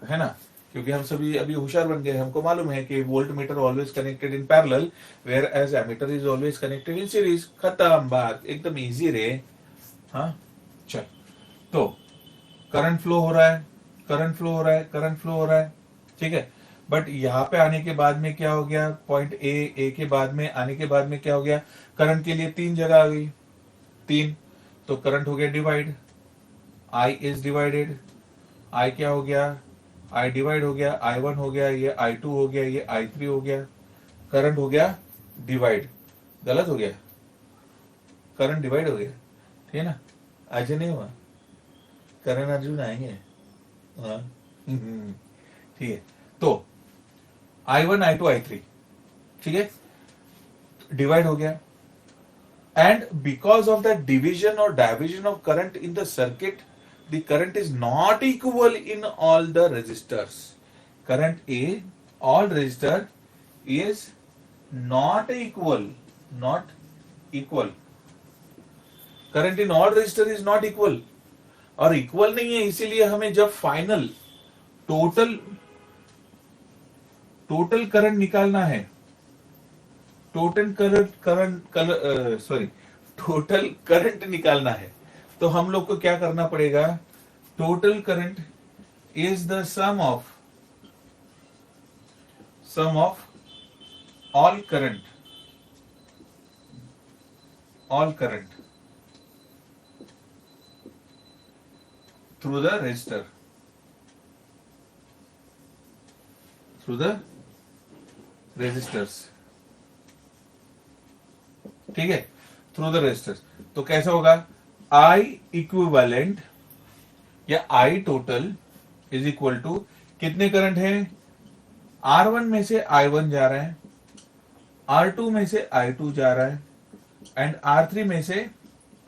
है ना, क्योंकि हम सभी अभी होशियार बन गए, हमको मालूम है कि voltmeter always connected in parallel whereas ammeter is always connected in series. खत्म बात, एकदम इजी रे। हाँ चल, तो करंट फ्लो हो रहा है, करंट फ्लो हो रहा है, करंट फ्लो हो रहा है, ठीक है। बट यहाँ पे आने के बाद में क्या हो गया, पॉइंट ए के बाद में आने के बाद में क्या हो गया, करंट के लिए तीन जगह आ गई, तीन, तो करंट हो गया डिवाइड, आई इज डिवाइडेड, आई क्या हो गया, आई डिवाइड हो गया, I1 हो गया, ये I2 हो गया, ये I3 हो गया, करंट हो गया डिवाइड, गलत हो गया, करंट डिवाइड हो गया, ठीक है ना, आज नहीं हुआ, करण अर्जुन आएंगे, हाँ ठीक है। तो I1, I2, I3, ठीक है, डिवाइड हो गया, and because of the division और division of current in the circuit, the current is not equal in all the resistors. Current A, all resistor is not equal, not equal. Current in all resistor is not equal, और equal नहीं है, इसीलिए हमें जब final total current निकालना है, total current निकालना है, तो हम लोग को क्या करना पड़ेगा, total current is the sum of all current through the resistor, through the resistors, ठीक है, थ्रू द रेजिस्टर्स। तो कैसे होगा, I इक्विवेलेंट या I total is equal to, कितने करंट है, R1 में से I1 जा रहा है, R2 में से I2 जा रहा है, एंड R3 में से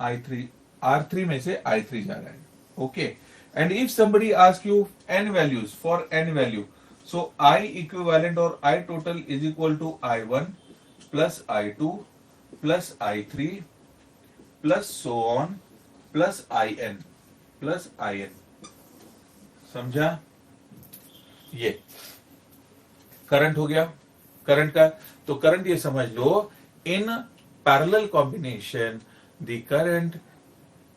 I3 जा रहा है, okay. And if somebody ask you n values, for n value, so I equivalent और I total is equal to I1 plus I2 plus I3 plus so on plus IN, समझा, ये current हो गया, current का। तो current ये समझ लो, in parallel combination the current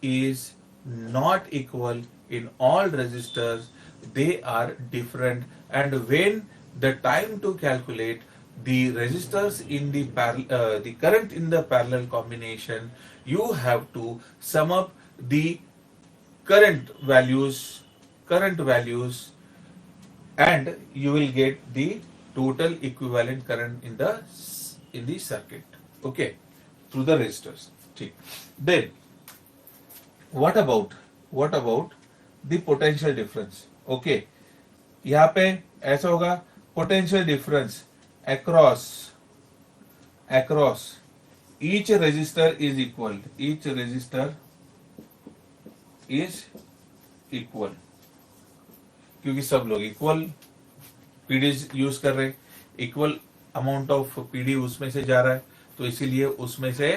is not equal in all resistors, they are different, and when the time to calculate the resistors in the current in the parallel combination, you have to sum up the current values, and you will get the total equivalent current in the circuit, okay, through the resistors, ठीक। then what about the potential difference, okay, यहाँ पे ऐसा होगा, potential difference across each resistor is equal, क्योंकि सब लोग equal PD use कर रहे हैं, इक्वल अमाउंट ऑफ पीडी उसमें से जा रहा है, तो इसीलिए उसमें से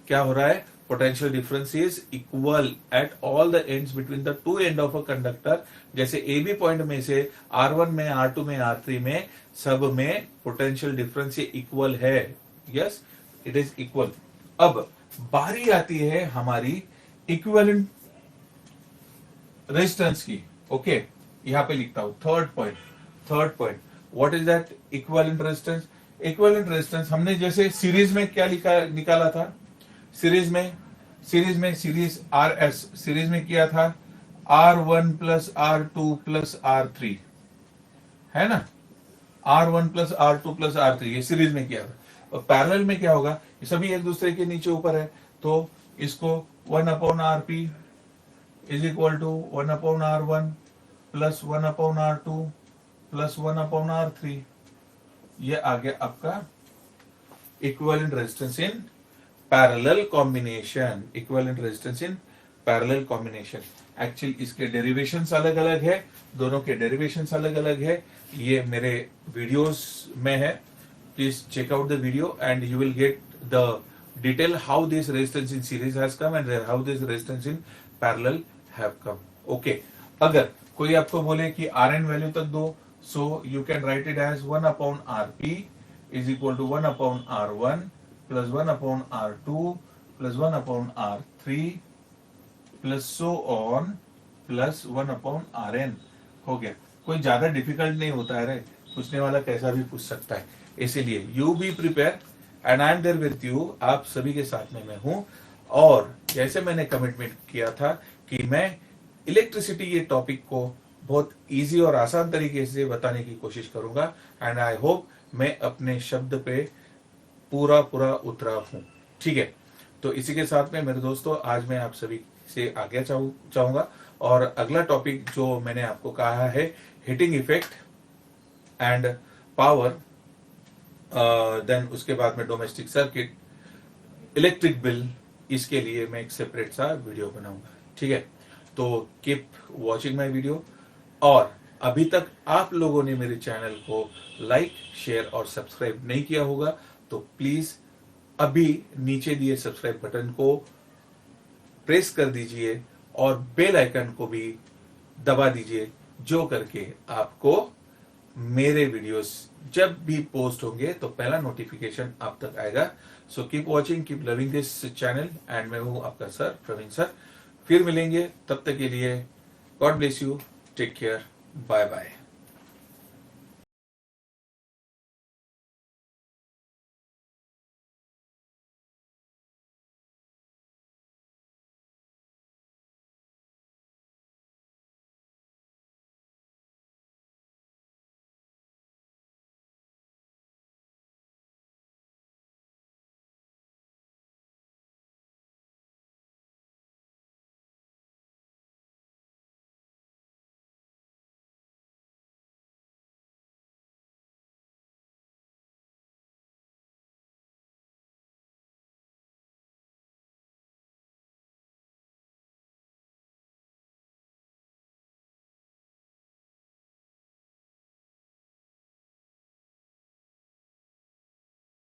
क्या हो रहा है, potential difference is equal at all the ends between the to and of a conductor. जैसे ए बी पॉइंट में से R1 में, R2 में, R3 में, सब में पोटेंशियल डिफरेंस ये इक्वल है, यस इट इज इक्वल। अब बारी आती है हमारी इक्विवेलेंट रेजिस्टेंस की, ओके, यहां पे लिखता हूं third point, what is that equivalent resistance. Equivalent resistance हमने जैसे सीरीज में क्या निकाला था, सीरीज RS, सीरीज में किया था R1 plus R2 plus R3, है ना, R1 plus R2 plus R3, ये सीरीज में किया था। और पैरेलल में क्या होगा, ये सभी एक दूसरे के नीचे ऊपर है, तो इसको 1/RP is equal to 1/R1 plus 1/R2 plus 1/R3। ये आ गया आपका equivalent resistance in parallel combination. Equivalent resistance in parallel combination. Actually इसके डेरिवेशंस अलग अलग है, दोनों के डेरिवेशंस अलग अलग है। ये मेरे वीडियोस में है, please check out the video and you will get the detail how this resistance in series has come and how this resistance in parallel have come. Okay, अगर कोई आपको बोले कि Rn वैल्यू तक दो, so you can write it as 1/Rp is equal to 1/R1 plus 1/R2 plus 1/R3 plus so on plus 1/Rn हो गया। कोई ज्यादा डिफिकल्ट नहीं होता है रे, पूछने वाला कैसा भी पूछ सकता है। इसीलिए you be prepare and I am there with you. आप सभी के साथ में मैं हूं, और जैसे मैंने कमिटमेंट किया था कि मैं इलेक्ट्रिसिटी ये टॉपिक को बहुत इजी और आसान तरीके से बताने की कोशिश करूंगा, एंड आई होप मैं अपने शब्द पे पूरा उतरा हूं। ठीक है, तो इसी के साथ में मेरे दोस्तों आज मैं आप सभी से आज्ञा चाहूंगा, और अगला टॉपिक जो मैंने आपको कहा है heating effect and power, then उसके बाद में डोमेस्टिक सर्किट, इलेक्ट्रिक बिल, इसके लिए मैं एक सेपरेट सा वीडियो बनाऊंगा। ठीक है, तो कीप वॉचिंग माय वीडियो, और अभी तक आप लोगों ने मेरे चैनल को लाइक, शेयर और सब्सक्राइब नहीं किया होगा तो प्लीज अभी नीचे दिए सब्सक्राइब बटन को प्रेस कर दीजिए और बेल आइकन को भी दबा दीजिए, जो करके आपको मेरे वीडियोस जब भी पोस्ट होंगे तो पहला नोटिफिकेशन आप तक आएगा। So keep watching, keep loving this channel, and मैं हूं आपका सर प्रवीण सर। फिर मिलेंगे, तब तक के लिए God bless you, take care, bye bye.